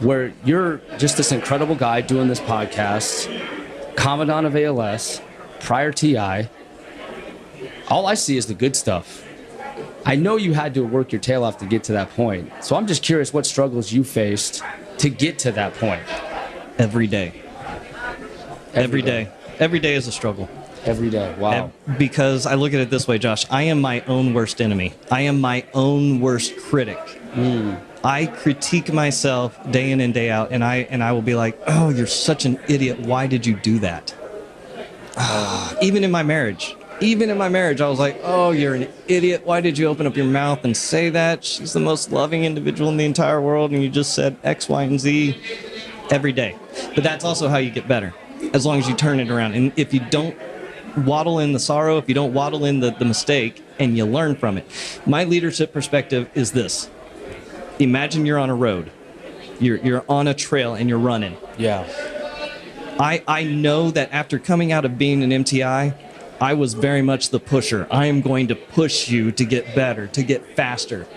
where you're just this incredible guy doing this podcast, Commandant of ALS, prior TI. All I see is the good stuff. I know you had to work your tail off to get to that point. So I'm just curious what struggles you faced to get to that point. Every day. Every day. Every day is a struggle. Every day. Wow. Because I look at it this way, Josh. I am my own worst enemy. I am my own worst critic. I critique myself day in and day out, and I will be like, oh, you're such an idiot. Why did you do that? Even in my marriage, I was like, oh, you're an idiot. Why did you open up your mouth and say that? She's the most loving individual in the entire world, and you just said X, Y, and Z every day. But that's also how you get better, as long as you turn it around. And if you don't waddle in the sorrow, if you don't waddle in the mistake, and you learn from it. My leadership perspective is this. Imagine you're on a road. You're on a trail and you're running. Yeah. I know that after coming out of being an MTI, I was very much the pusher. I am going to push you to get better, to get faster.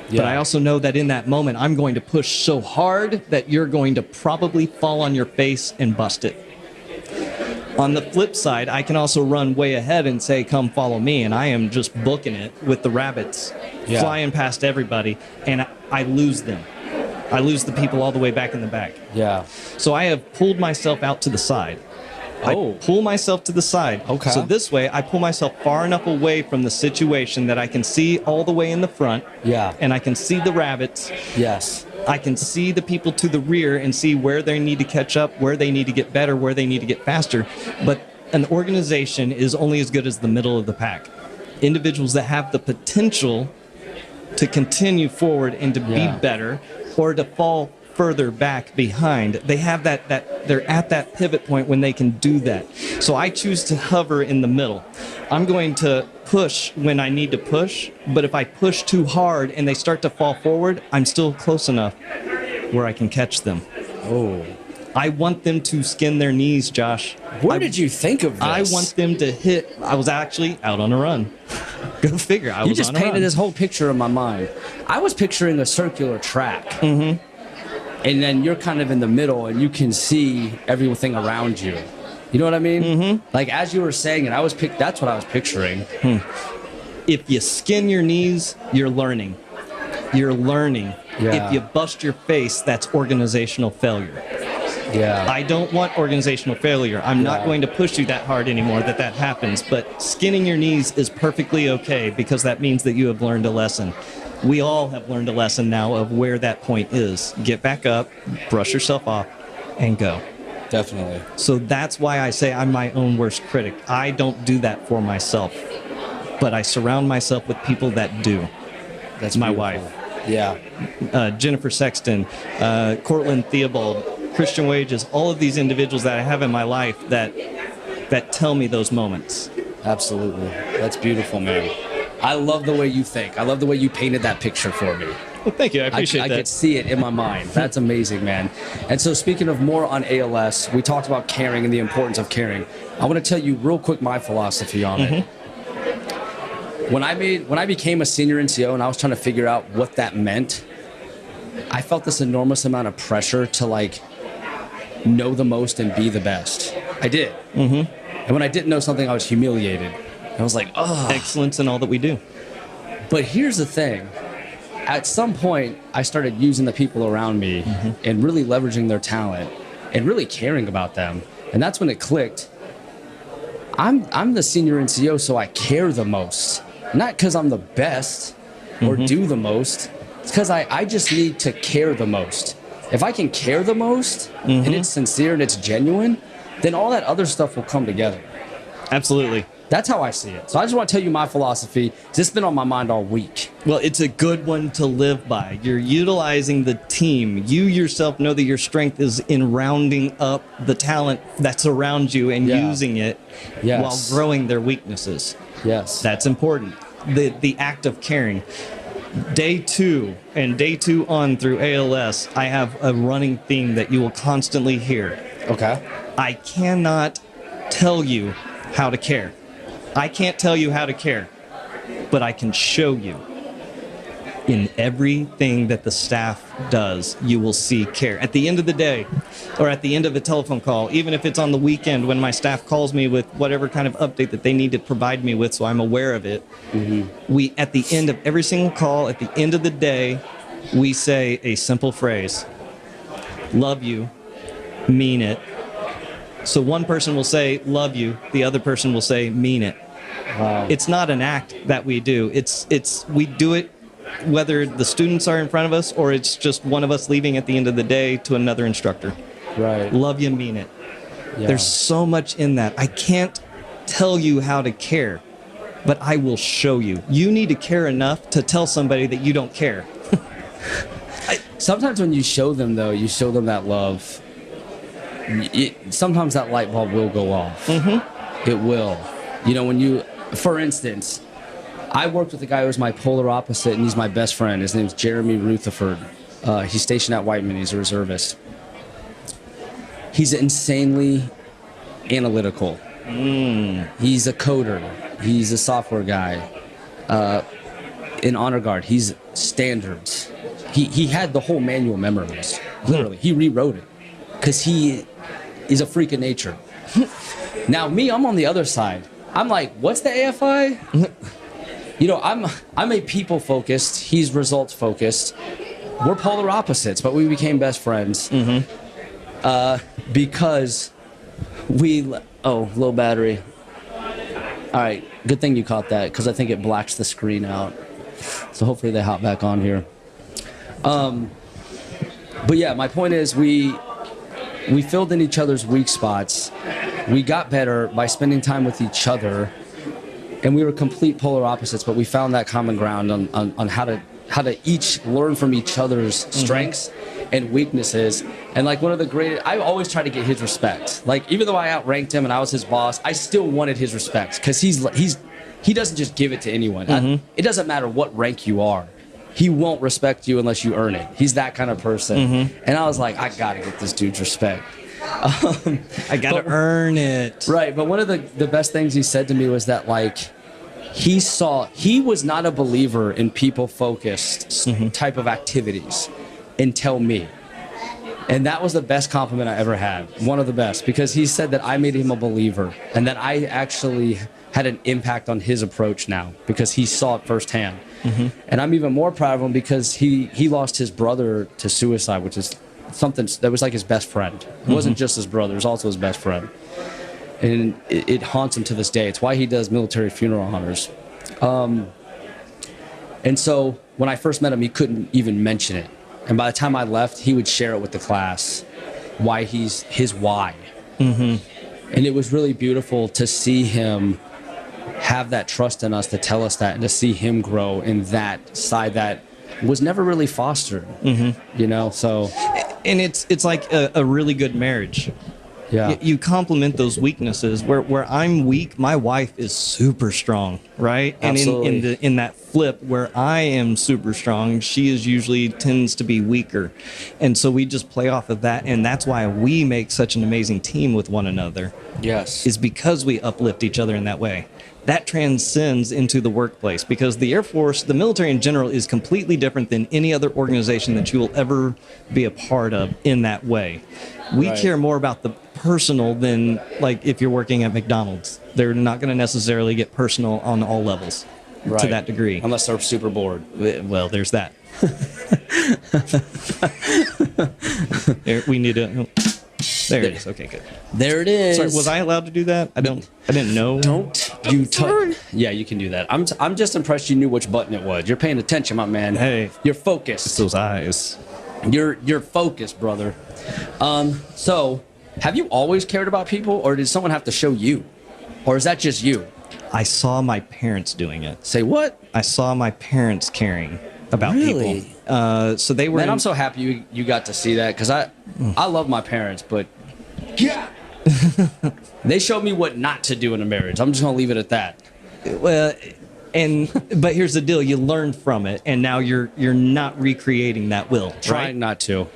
Yeah. But I also know that in that moment, I'm going to push so hard that you're going to probably fall on your face and bust it. On the flip side, I can also run way ahead and say, come follow me. And I am just booking it with the rabbits, flying past everybody. And I lose them. I lose the people all the way back in the back. Yeah. So I have pulled myself out to the side. I pull myself to the side. Okay. So this way, I pull myself far enough away from the situation that I can see all the way in the front. Yeah. And I can see the rabbits. Yes. I can see the people to the rear and see where they need to catch up, where they need to get better, where they need to get faster. But an organization is only as good as the middle of the pack. Individuals that have the potential to continue forward and to be better, or to fall further back behind, they have that they're at that pivot point when they can do that. So I choose to hover in the middle. I'm going to push when I need to push, but if I push too hard and they start to fall forward, I'm still close enough where I can catch them. I want them to skin their knees, Josh. Where did you think of this? I want them to hit. I was actually out on a run. Go figure. You just painted this whole picture in my mind. I was picturing a circular track. Mm-hmm. And then you're kind of in the middle and you can see everything around you. You know what I mean? Mm-hmm. Like as you were saying it, that's what I was picturing. If you skin your knees, you're learning. You're learning. Yeah. If you bust your face, that's organizational failure. Yeah. I don't want organizational failure. I'm not going to push you that hard anymore that happens. But skinning your knees is perfectly okay because that means that you have learned a lesson. We all have learned a lesson now of where that point is. Get back up, brush yourself off, and go. Definitely. So that's why I say I'm my own worst critic. I don't do that for myself, but I surround myself with people that do. That's my beautiful. wife. Yeah. Jennifer Sexton, Cortland Theobald, Christian Wages, all of these individuals that I have in my life that tell me those moments. Absolutely. That's beautiful, man. I love the way you think. I love the way you painted that picture for me. Well, thank you. I appreciate that. I could see it in my mind. That's amazing, man. And so speaking of more on ALS, we talked about caring and the importance of caring. I want to tell you real quick my philosophy on it. When I became a senior NCO and I was trying to figure out what that meant, I felt this enormous amount of pressure to know the most and be the best. I did. Mm-hmm. And when I didn't know something, I was humiliated. I was like, oh. Excellence in all that we do. But here's the thing. At some point, I started using the people around me and really leveraging their talent and really caring about them. And that's when it clicked. I'm the senior NCO, so I care the most. Not because I'm the best or do the most. It's because I just need to care the most. If I can care the most and it's sincere and it's genuine, then all that other stuff will come together. Absolutely. That's how I see it. So I just want to tell you my philosophy. This has been on my mind all week. Well, it's a good one to live by. You're utilizing the team. You yourself know that your strength is in rounding up the talent that's around you and using it while growing their weaknesses. Yes. That's important. The act of caring. Day 2 and day 2 on through ALS, I have a running theme that you will constantly hear. Okay. I cannot tell you how to care. I can't tell you how to care, but I can show you. In everything that the staff does, you will see care. At the end of the day, or at the end of a telephone call, even if it's on the weekend when my staff calls me with whatever kind of update that they need to provide me with so I'm aware of it, we, at the end of every single call, at the end of the day, we say a simple phrase: love you, mean it. So one person will say, love you, the other person will say, mean it. Wow. It's not an act that we do. We do it whether the students are in front of us or it's just one of us leaving at the end of the day to another instructor. Right. Love you, mean it. Yeah. There's so much in that. I can't tell you how to care, but I will show you. You need to care enough to tell somebody that you don't care. Sometimes when you show them, though, you show them that love, sometimes that light bulb will go off. It will. You know, when you, for instance, I worked with a guy who was my polar opposite, and he's my best friend. His name's Jeremy Rutherford. He's stationed at Whiteman. He's a reservist. He's insanely analytical. He's a coder. He's a software guy. In Honor Guard, he's standards. He had the whole manual memorized. Literally, he rewrote it because he is a freak of nature. Now, me, I'm on the other side. I'm like, what's the AFI? You know, I'm a people focused. He's results focused. We're polar opposites, but we became best friends because low battery. All right, good thing you caught that because I think it blacks the screen out. So hopefully they hop back on here. But yeah, my point is we filled in each other's weak spots. We got better by spending time with each other. And we were complete polar opposites, but we found that common ground on how to each learn from each other's strengths and weaknesses. And like one of the greatest, I always try to get his respect. Like even though I outranked him and I was his boss, I still wanted his respect because he doesn't just give it to anyone. It doesn't matter what rank you are. He won't respect you unless you earn it. He's that kind of person. And I was like, I gotta get this dude's respect. I gotta earn it. Right, but one of the best things he said to me was that like he was not a believer in people-focused type of activities until me. And that was the best compliment I ever had, one of the best, because he said that I made him a believer and that I actually had an impact on his approach now because he saw it firsthand. And I'm even more proud of him because he lost his brother to suicide, which is something that was like his best friend. It wasn't just his brother, it was also his best friend. And it haunts him to this day. It's why he does military funeral honors. And so when I first met him, he couldn't even mention it. And by the time I left, he would share it with the class, why he's his why. And it was really beautiful to see him have that trust in us to tell us that and to see him grow in that side that was never really fostered, you know, so. And it's like a really good marriage. Yeah. You complement those weaknesses. Where I'm weak, my wife is super strong, right? Absolutely. And in that flip, where I am super strong, she is usually tends to be weaker. And so we just play off of that. And that's why we make such an amazing team with one another. Yes. Is because we uplift each other in that way. That transcends into the workplace because the Air Force, the military in general, is completely different than any other organization that you will ever be a part of in that way. We care more about the personal than like if you're working at McDonald's. They're not going to necessarily get personal on all levels to that degree. Unless they're super bored. Well, there's that. We need to... There it is. Okay, good. There it is. Sorry, was I allowed to do that? I didn't know. Don't you turn? Yeah, you can do that. I'm just impressed you knew which button it was. You're paying attention, my man. Hey, you're focused. It's those eyes. You're focused, brother. So, have you always cared about people, or did someone have to show you, or is that just you? I saw my parents doing it. Say what? I saw my parents caring about people. So they were. Man, I'm so happy you got to see that because I love my parents, but yeah, they showed me what not to do in a marriage. I'm just gonna leave it at that. Well, but here's the deal: you learn from it, and now you're not recreating that will. Trying not to.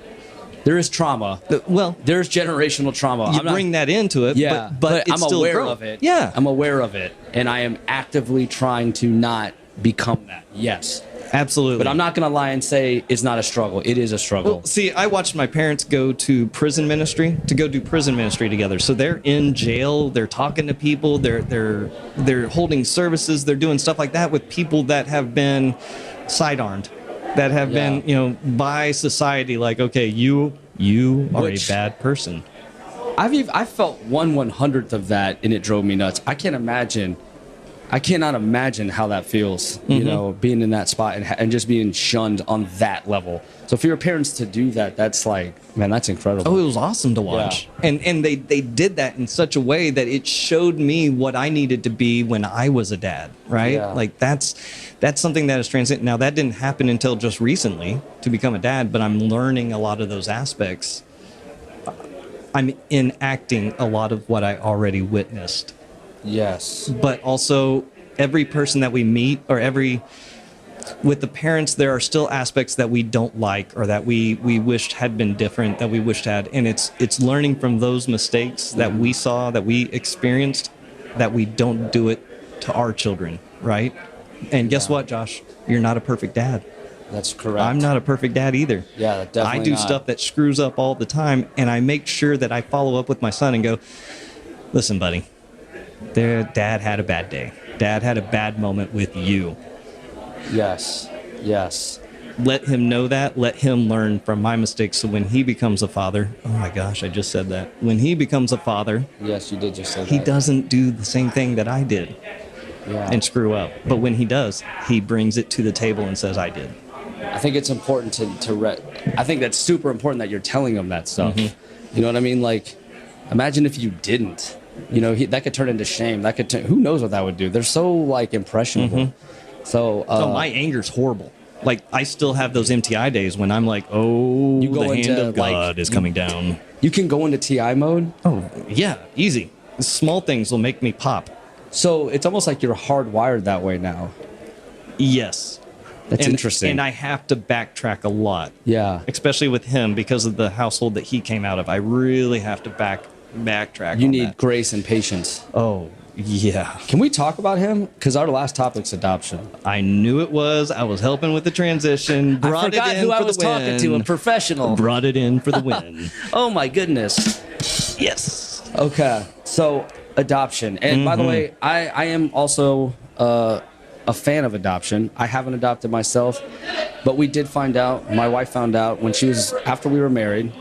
There is trauma. Well, there's generational trauma. You bring that into it, yeah, but it's I'm still aware growth. of it. Yeah. I'm aware of it, and I am actively trying to not become that. Yes. Absolutely. But I'm not going to lie and say it's not a struggle. It is a struggle. Well, see, I watched my parents go to prison ministry together. So they're in jail, they're talking to people, they're holding services, they're doing stuff like that with people that have been sidearmed, that have been, by society, like, okay, you are a bad person. I felt 1/100th of that, and it drove me nuts. I cannot imagine how that feels, being in that spot and just being shunned on that level. So for your parents to do that, that's like, man, that's incredible. Oh, it was awesome to watch. Yeah. And they did that in such a way that it showed me what I needed to be when I was a dad, right? Yeah. Like that's something that is transcendent. Now, that didn't happen until just recently to become a dad, but I'm learning a lot of those aspects. I'm enacting a lot of what I already witnessed. Yes. But also, every person that we meet, with the parents, there are still aspects that we don't like or that we wished had been different, that we wished had. And it's learning from those mistakes that we saw, that we experienced, that we don't do it to our children, right? And guess what, Josh? You're not a perfect dad. That's correct. I'm not a perfect dad either. Yeah, definitely I do stuff that screws up all the time, and I make sure that I follow up with my son and go, listen, buddy, Dad had a bad day. Dad had a bad moment with you. Yes. Let him know that. Let him learn from my mistakes. So when he becomes a father, oh my gosh, I just said that. When he becomes a father, yes, you did just say that. He doesn't do the same thing that I did and screw up. But when he does, he brings it to the table and says, I did. I think it's important I think that's super important that you're telling him that stuff. Mm-hmm. You know what I mean? Like, imagine if you didn't. That could turn into shame. Who knows what that would do? They're so like impressionable. Mm-hmm. So my anger's horrible. Like, I still have those MTI days when I'm like, the hand of God is coming down. You can go into TI mode? Oh, yeah, easy. Small things will make me pop. So it's almost like you're hardwired that way now. Yes. That's interesting. And I have to backtrack a lot. Yeah. Especially with him because of the household that he came out of. I really have to backtrack. You need grace and patience. Oh, yeah. Can we talk about him? Because our last topic's adoption. I knew it was. I was helping with the transition. I forgot who I was talking to. A professional. Brought it in for the win. Oh, my goodness. Yes. Okay. So, adoption. And by the way, I am also a fan of adoption. I haven't adopted myself, but we did find out, my wife found out after we were married,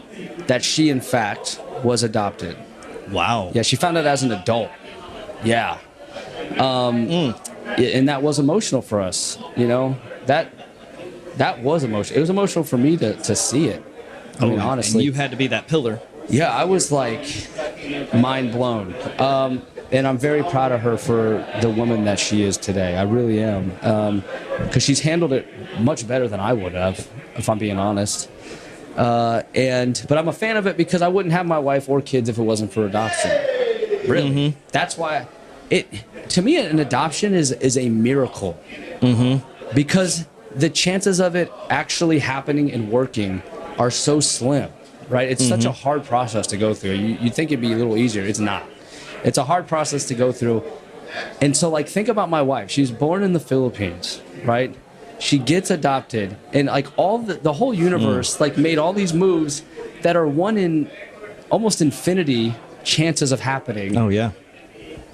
that she, in fact, was adopted. Wow. Yeah, she found out as an adult. Yeah. And that was emotional for us. That was emotional. It was emotional for me to see it. I mean, honestly. And you had to be that pillar. Yeah, I was like mind blown. And I'm very proud of her for the woman that she is today. I really am. Because she's handled it much better than I would have, if I'm being honest. But I'm a fan of it because I wouldn't have my wife or kids if it wasn't for adoption. Really. Mm-hmm. That's why to me, an adoption is a miracle. Mm-hmm. Because the chances of it actually happening and working are so slim, right? It's such a hard process to go through. You'd think it'd be a little easier. It's not. It's a hard process to go through. And so, like, think about my wife. She's born in the Philippines, right? She gets adopted, and like all the whole universe like made all these moves that are one in almost infinity chances of happening. Oh yeah.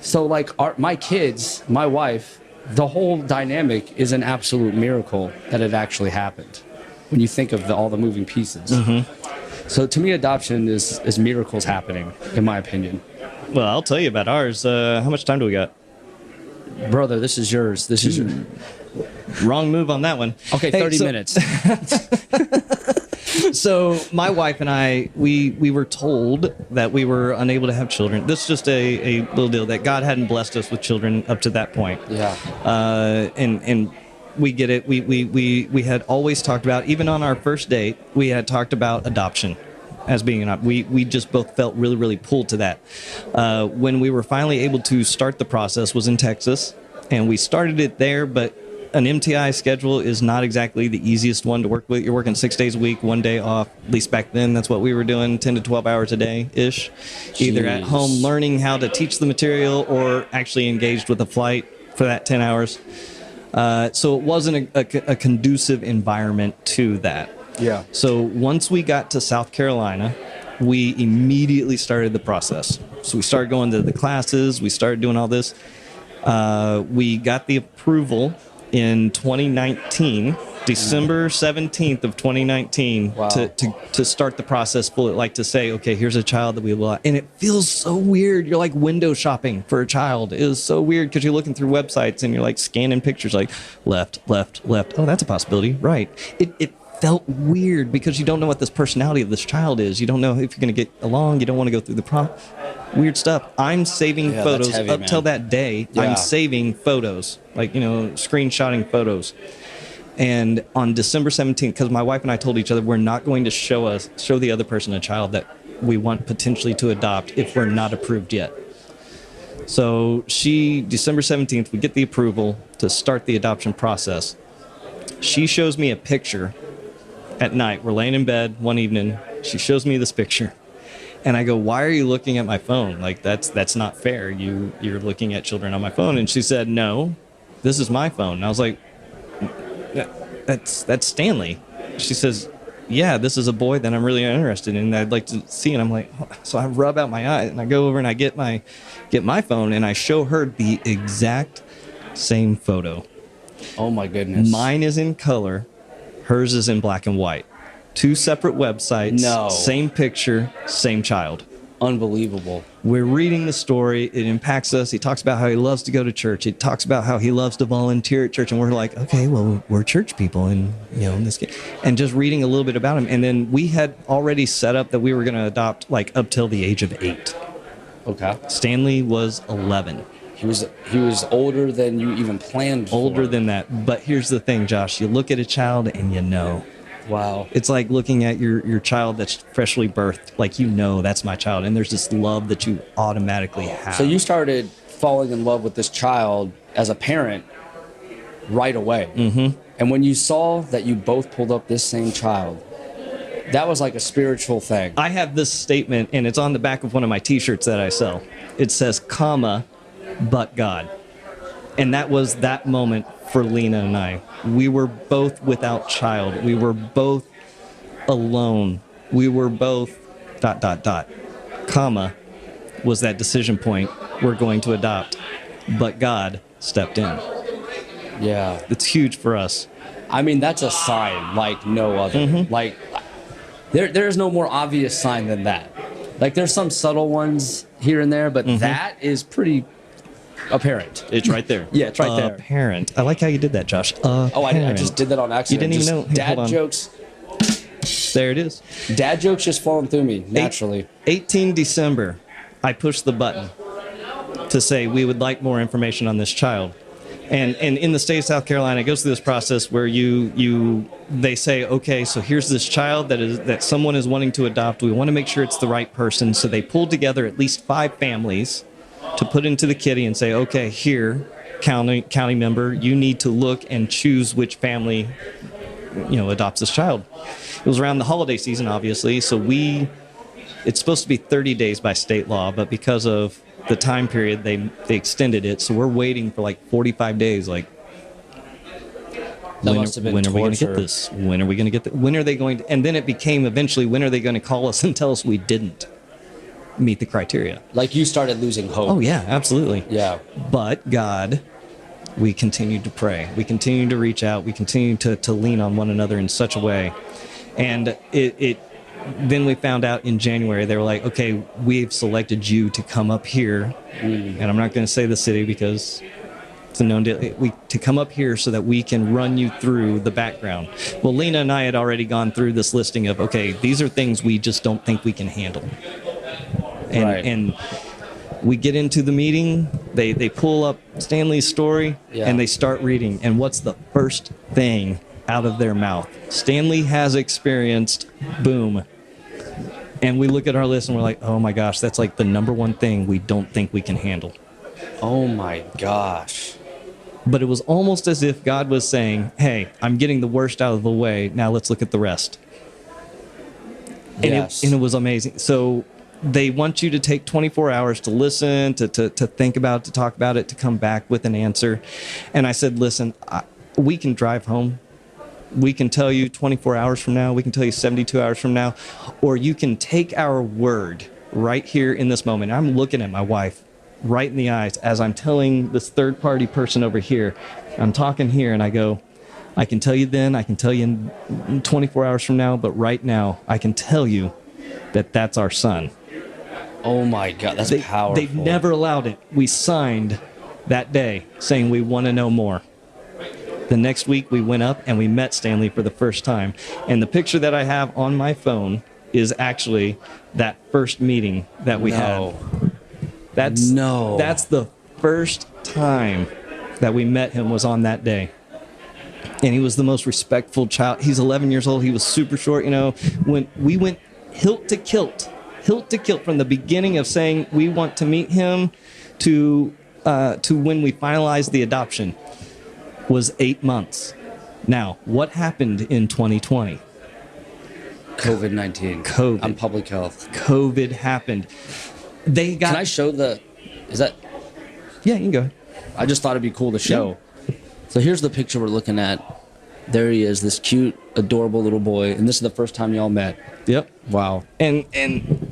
So like my kids, my wife, the whole dynamic is an absolute miracle that it actually happened. When you think of all the moving pieces. Mm-hmm. So to me, adoption is miracles happening, in my opinion. Well, I'll tell you about ours. How much time do we got? Brother, this is yours. This is yours. Wrong move on that one. Okay, 30 minutes. So my wife and I, we were told that we were unable to have children. This is just a little deal that God hadn't blessed us with children up to that point. Yeah. And we get it. We had always talked about, even on our first date, we had talked about adoption as being an option. We just both felt really, really pulled to that. When we were finally able to start the process was in Texas, and we started it there, but an MTI schedule is not exactly the easiest one to work with. You're working 6 days a week, 1 day off. At least back then, that's what we were doing, 10 to 12 hours a day-ish. Either at home learning how to teach the material or actually engaged with a flight for that 10 hours. So it wasn't a conducive environment to that. Yeah. So once we got to South Carolina, we immediately started the process. So we started going to the classes. We started doing all this. We got the approval in 2019, December 17th of 2019, wow. to start the process fully, like to say, okay, here's a child that we will, and it feels so weird. You're like window shopping for a child. It is so weird because you're looking through websites and you're like scanning pictures, like left. Oh, that's a possibility. Right. It felt weird because you don't know what this personality of this child is. You don't know if you're going to get along. You don't want to go through the prompt. Weird stuff. I'm saving photos heavy, up till that day. Yeah. I'm saving photos, like, screenshotting photos. And on December 17th, because my wife and I told each other we're not going to show the other person a child that we want potentially to adopt if we're not approved yet. So December 17th, we get the approval to start the adoption process. She shows me a picture at night. We're laying in bed one evening. She shows me this picture. And I go, why are you looking at my phone? Like, that's not fair. You're looking at children on my phone. And she said, no, this is my phone. And I was like, that's Stanley. She says, yeah, this is a boy that I'm really interested in. I'd like to see. And I'm like, so I rub out my eye and I go over and I get my phone and I show her the exact same photo. Oh my goodness. Mine is in color. Hers is in black and white. 2 separate websites. No. Same picture, same child. Unbelievable. We're reading the story. It impacts us. He talks about how he loves to go to church. He talks about how he loves to volunteer at church. And we're like, okay, well, we're church people. And, in this case, and just reading a little bit about him. And then we had already set up that we were going to adopt like up till the age of 8. Okay. Stanley was 11. He was older than you even planned for. Older than that. But here's the thing, Josh. You look at a child and you know. Wow. It's like looking at your child that's freshly birthed. Like, that's my child. And there's this love that you automatically have. So you started falling in love with this child as a parent right away. Mm-hmm. And when you saw that you both pulled up this same child, that was like a spiritual thing. I have this statement, and it's on the back of one of my T-shirts that I sell. It says, but God. And that was that moment for Lena and I. We were both without child. We were both alone. We were both ... Comma was that decision point. We're going to adopt. But God stepped in. Yeah. It's huge for us. I mean, that's a sign like no other. Mm-hmm. Like, there's no more obvious sign than that. Like, there's some subtle ones here and there, but that is pretty apparent. It's right there. Yeah, it's right there. Apparent. I like how you did that, Josh. I just did that on accident. You didn't even know. Dad jokes. There it is. Dad jokes just falling through me naturally. 18 December, I pushed the button to say we would like more information on this child. And in the state of South Carolina, it goes through this process where they say, okay, so here's this child that someone is wanting to adopt. We want to make sure it's the right person. So they pull together at least 5 families to put into the kitty and say, okay, here, county member, you need to look and choose which family, adopts this child. It was around the holiday season, obviously, so it's supposed to be 30 days by state law, but because of the time period, they extended it, so we're waiting for like 45 days, like, when are we going to get this? When are we going to get this? When are they going to, and then it became eventually, when are they going to call us and tell us we didn't meet the criteria? Like, you started losing hope. Oh yeah, absolutely. Yeah. But God, we continued to pray. We continued to reach out. We continued to lean on one another in such a way. And then we found out in January, they were like, okay, we've selected you to come up here. And I'm not going to say the city because it's a known deal. To come up here so that we can run you through the background. Well, Lena and I had already gone through this listing of, okay, these are things we just don't think we can handle. And we get into the meeting, they pull up Stanley's story, and they start reading. And what's the first thing out of their mouth? Stanley has experienced, boom. And we look at our list and we're like, oh my gosh, that's like the number one thing we don't think we can handle. Oh my gosh. But it was almost as if God was saying, hey, I'm getting the worst out of the way. Now let's look at the rest. Yes. And it was amazing. So they want you to take 24 hours to listen, to think about it, to talk about it, to come back with an answer. And I said, listen, we can drive home. We can tell you 24 hours from now. We can tell you 72 hours from now. Or you can take our word right here in this moment. I'm looking at my wife right in the eyes as I'm telling this third-party person over here. I'm talking here, and I go, I can tell you then, I can tell you in 24 hours from now, but right now, I can tell you that that's our son. Oh my God, that's powerful. They've never allowed it. We signed that day saying we want to know more. The next week, we went up and we met Stanley for the first time. And the picture that I have on my phone is actually that first meeting that we had. That's the first time that we met him was on that day. And he was the most respectful child. He's 11 years old. He was super short. You know, when we went hilt to kilt from the beginning of saying we want to meet him to when we finalized the adoption was 8 months. Now, what happened in 2020? COVID-19. COVID. On public health. COVID happened. Can I show is that? Yeah, you can go ahead. I just thought it'd be cool to show. Yeah. So here's the picture we're looking at. There he is, this cute, adorable little boy. And this is the first time y'all met. Yep. Wow. And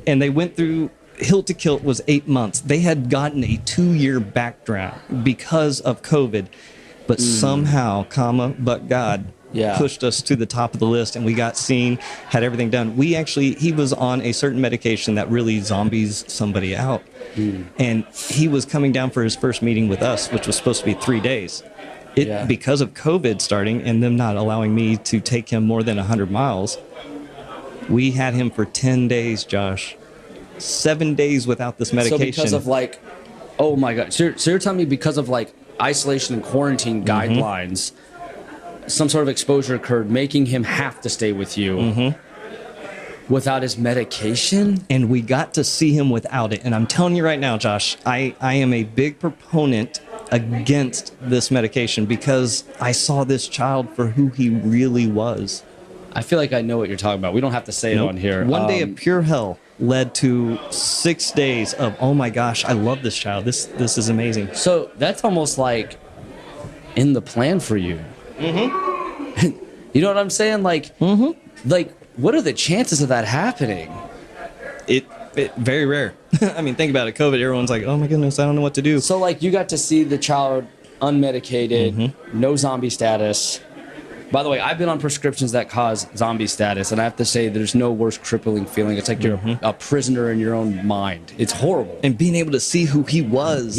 they went through, hilt to kilt was 8 months. They had gotten a 2-year background because of COVID. But somehow, but God pushed us to the top of the list, and we got seen, had everything done. He was on a certain medication that really zombies somebody out. And he was coming down for his first meeting with us, which was supposed to be 3 days. Because of COVID starting and them not allowing me to take him more than 100 miles, we had him for 10 days, Josh. 7 days without this medication. So because of oh my God. So you're telling me because of isolation and quarantine guidelines, some sort of exposure occurred, making him have to stay with you without his medication? And we got to see him without it. And I'm telling you right now, Josh, I am a big proponent against this medication because I saw this child for who he really was. I feel like I know what you're talking about. We don't have to say it on here. One day of pure hell led to 6 days of, oh my gosh, I love this child. This is amazing. So that's almost like in the plan for you. You know what I'm saying? What are the chances of that happening? It very rare. I mean, think about it. COVID, everyone's like, oh my goodness, I don't know what to do. So you got to see the child unmedicated, no zombie status. By the way, I've been on prescriptions that cause zombie status, and I have to say there's no worse crippling feeling. It's like you're a prisoner in your own mind. It's horrible. And being able to see who he was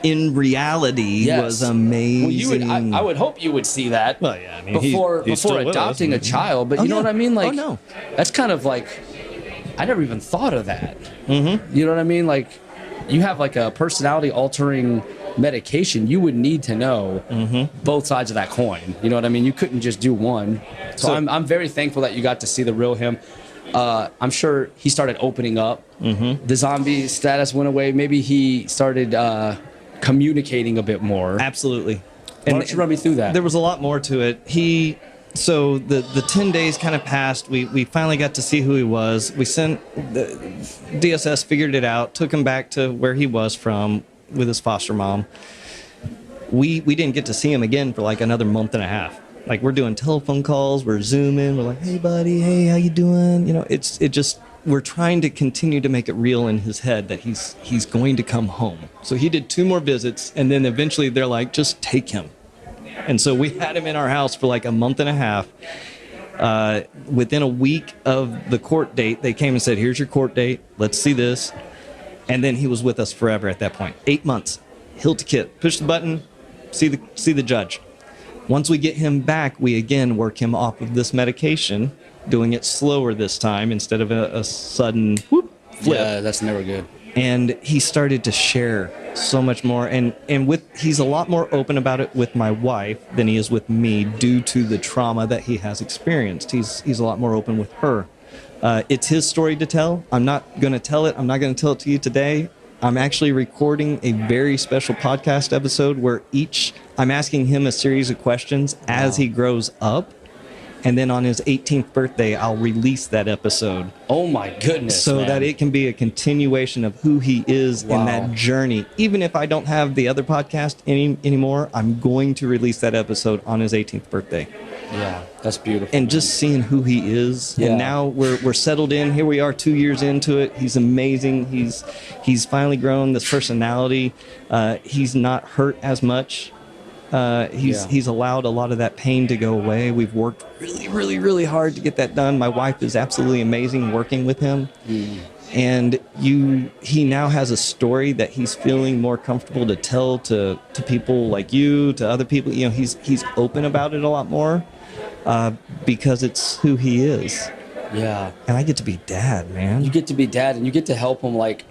in reality was amazing. Well, I would hope you would see that before adopting a child. But you know what I mean? That's kind of I never even thought of that. You know what I mean? You have a personality-altering medication, you would need to know both sides of that coin. You know what I mean? You couldn't just do one. So I'm very thankful that you got to see the real him. I'm sure he started opening up. The zombie status went away. Maybe he started communicating a bit more. Absolutely. Why don't you run me through that? There was a lot more to it. So the 10 days kind of passed. We finally got to see who he was. We sent the DSS, figured it out, took him back to where he was from with his foster mom. We didn't get to see him again for another month and a half. We're doing telephone calls, we're Zooming, we're hey buddy, hey, how you doing? You know, we're trying to continue to make it real in his head that he's going to come home. So he did 2 more visits, and then eventually they're just take him. And so we had him in our house for a month and a half. Within a week of the court date, they came and said, here's your court date, let's see this. And then he was with us forever at that point. 8 months, hilt to kit, push the button, see the judge. Once we get him back, we again work him off of this medication, doing it slower this time instead of a sudden flip. Yeah, that's never good. And he started to share so much more. And he's a lot more open about it with my wife than he is with me due to the trauma that he has experienced. He's a lot more open with her. It's his story to tell. I'm not going to tell it. I'm not going to tell it to you today. I'm actually recording a very special podcast episode where I'm asking him a series of questions as he grows up. And then on his 18th birthday, I'll release that episode. Oh my goodness, so man. that it can be a continuation of who he is in that journey. Even if I don't have the other podcast anymore, I'm going to release that episode on his 18th birthday. Yeah, that's beautiful. And just seeing who he is. Yeah. And now we're settled in. Here we are 2 years into it. He's amazing. He's finally grown this personality. He's not hurt as much. He's allowed a lot of that pain to go away. We've worked really, really, really hard to get that done. My wife is absolutely amazing working with him. And he now has a story that he's feeling more comfortable to tell to people like you, to other people. You know, he's open about it a lot more because it's who he is. Yeah. And I get to be dad, man. You get to be dad, and you get to help him. Like,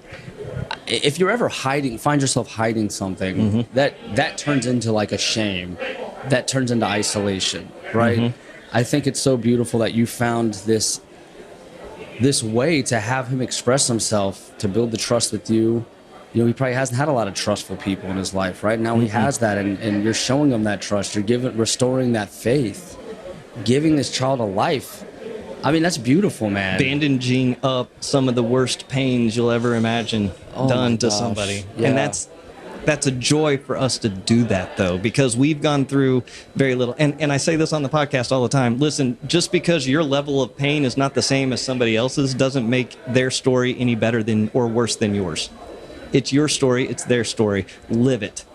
if you're ever find yourself hiding something, that turns into like a shame. That turns into isolation, right? I think it's so beautiful that you found this way to have him express himself, to build the trust with you. You know, he probably hasn't had a lot of trustful people in his life, right? Now he has that, and you're showing him that trust. You're restoring that faith, giving this child a life. I mean, that's beautiful, man. Bandaging up some of the worst pains you'll ever imagine done to somebody. Yeah. And that's a joy for us to do that, though, because we've gone through very little. And I say this on the podcast all the time. Listen, just because your level of pain is not the same as somebody else's doesn't make their story any better than or worse than yours. It's your story. It's their story. Live it.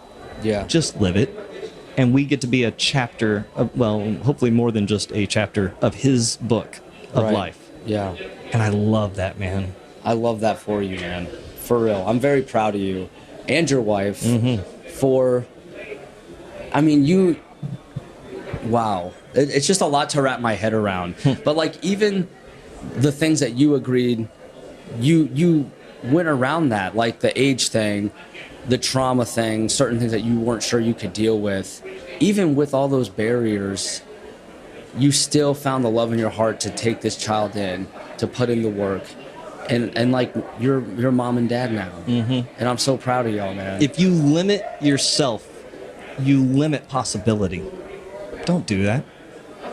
Yeah. Just live it. And we get to be a chapter of, well, hopefully more than just a chapter of his book of life. Yeah. And I love that, man. I love that for you, man. For real. I'm very proud of you and your wife for, I mean, wow. It's just a lot to wrap my head around. But like, even the things that you agreed, you went around that, like the age thing, the trauma thing, certain things that you weren't sure you could deal with. Even with all those barriers, you still found the love in your heart to take this child in, to put in the work. And like, you're mom and dad now. And I'm so proud of y'all, man. If you limit yourself, you limit possibility. Don't do that.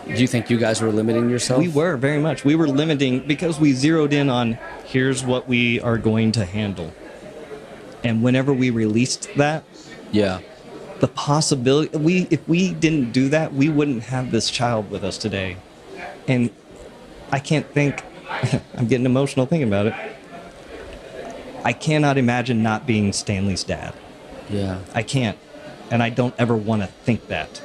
Do you think you guys were limiting yourself? We were, very much. We were limiting because we zeroed in on, here's what we are going to handle. And whenever we released that, the possibility, if we didn't do that, we wouldn't have this child with us today. And I can't think, I'm getting emotional thinking about it. I cannot imagine not being Stanley's dad. Yeah. I can't. And I don't ever want to think that.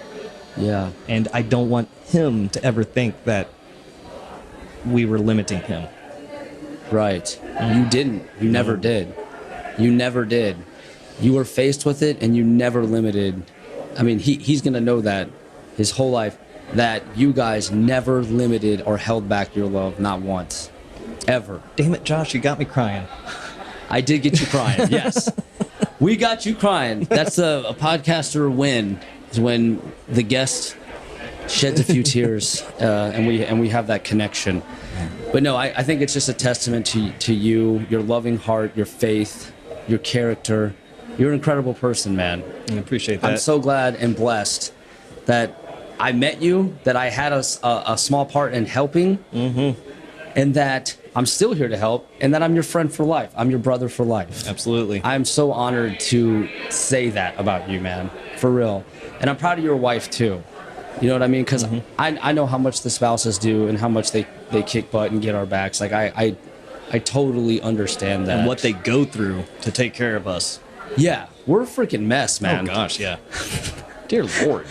Yeah. And I don't want him to ever think that we were limiting him. Right. You didn't. You never did. You never did. You were faced with it, and you never limited. I mean, he's going to know that his whole life, that you guys never limited or held back your love, not once. Ever. Damn it, Josh, you got me crying. I did get you crying, yes. We got you crying. That's a podcaster win, is when the guest sheds a few tears, and we have that connection. But no, I think it's just a testament to you, your loving heart, your faith, your character. You're an incredible person, man. I appreciate that. I'm so glad and blessed that I met you, that I had a small part in helping, and that I'm still here to help, and that I'm your friend for life. I'm your brother for life. Absolutely. I'm so honored to say that about you, man, for real. And I'm proud of your wife, too. You know what I mean? Because I know how much the spouses do and how much they kick butt and get our backs. Like, I totally understand that. And what they go through to take care of us. Yeah, we're a freaking mess, man. Oh, gosh, yeah. Dear Lord.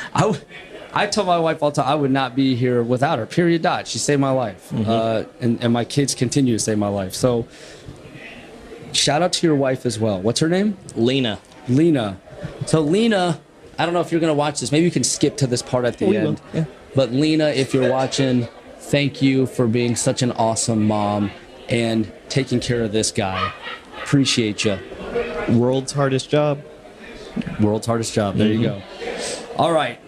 I tell my wife all the time I would not be here without her, period, dot. She saved my life. And my kids continue to save my life. So shout out to your wife as well. What's her name? Lena. So Lena, I don't know if you're going to watch this. Maybe you can skip to this part at the end. Yeah. But Lena, if you're watching, thank you for being such an awesome mom and taking care of this guy. Appreciate you. World's hardest job. There you go. All right.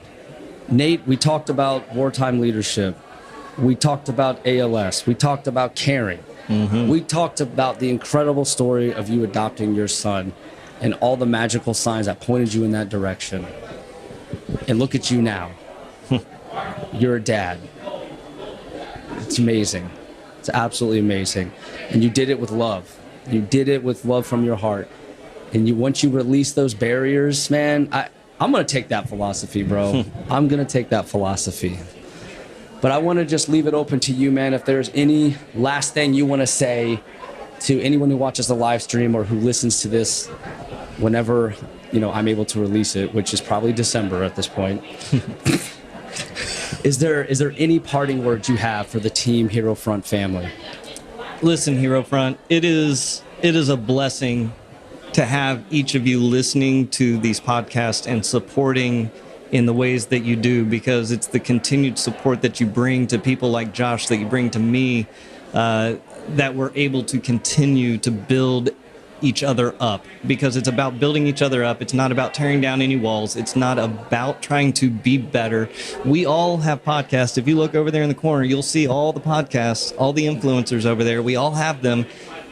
Nate, we talked about wartime leadership. We talked about ALS. We talked about caring. We talked about the incredible story of you adopting your son and all the magical signs that pointed you in that direction. And look at you now. You're a dad. It's amazing. It's absolutely amazing. And you did it with love. You did it with love from your heart. And once you release those barriers, man, I'm going to take that philosophy, bro. I'm going to take that philosophy. But I want to just leave it open to you, man. If there's any last thing you want to say to anyone who watches the live stream or who listens to this whenever, I'm able to release it, which is probably December at this point. Is there any parting words you have for the Team HEROFRONT family? Listen, HEROFRONT, it is a blessing to have each of you listening to these podcasts and supporting in the ways that you do, because it's the continued support that you bring to people like Josh, that you bring to me, that we're able to continue to build each other up, because it's about building each other up. It's not about tearing down any walls. It's not about trying to be better. We all have podcasts. If you look over there in the corner, you'll see all the podcasts, all the influencers over there. We all have them.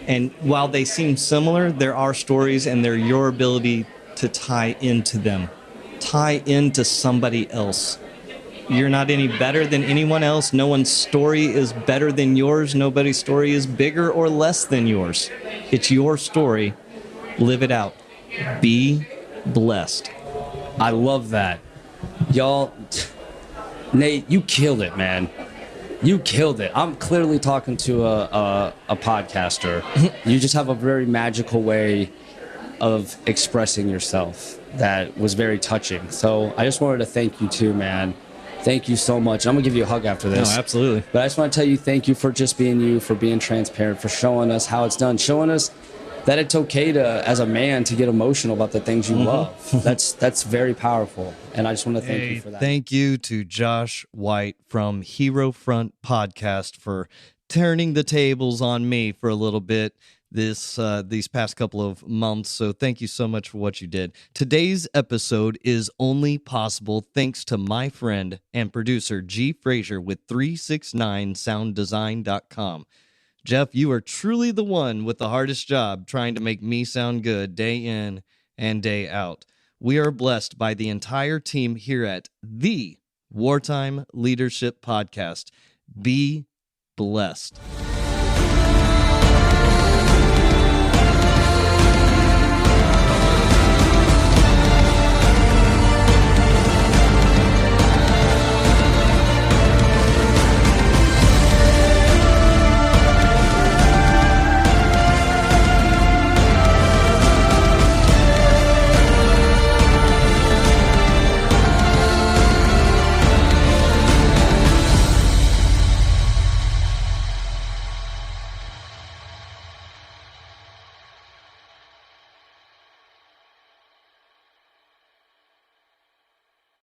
And while they seem similar, there are stories, and they're your ability to tie into them. Tie into somebody else. You're not any better than anyone else. No one's story is better than yours. Nobody's story is bigger or less than yours. It's your story. Live it out. Be blessed. I love that. Y'all, Nate, you killed it, man. You killed it. I'm clearly talking to a podcaster. You just have a very magical way of expressing yourself that was very touching. So I just wanted to thank you too, man. Thank you so much. I'm going to give you a hug after this. No, absolutely. But I just want to tell you thank you for just being you, for being transparent, for showing us how it's done, showing us that it's okay to, as a man, to get emotional about the things you love. That's very powerful. And I just want to thank you for that. Thank you to Josh White from HEROFRONT Podcast for turning the tables on me for a little bit these past couple of months. So thank you so much for what you did. Today's episode is only possible thanks to my friend and producer G Frazier with 369sounddesign.com. Jeff, you are truly the one with the hardest job trying to make me sound good day in and day out. We are blessed by the entire team here at the Wartime Leadership Podcast. Be blessed.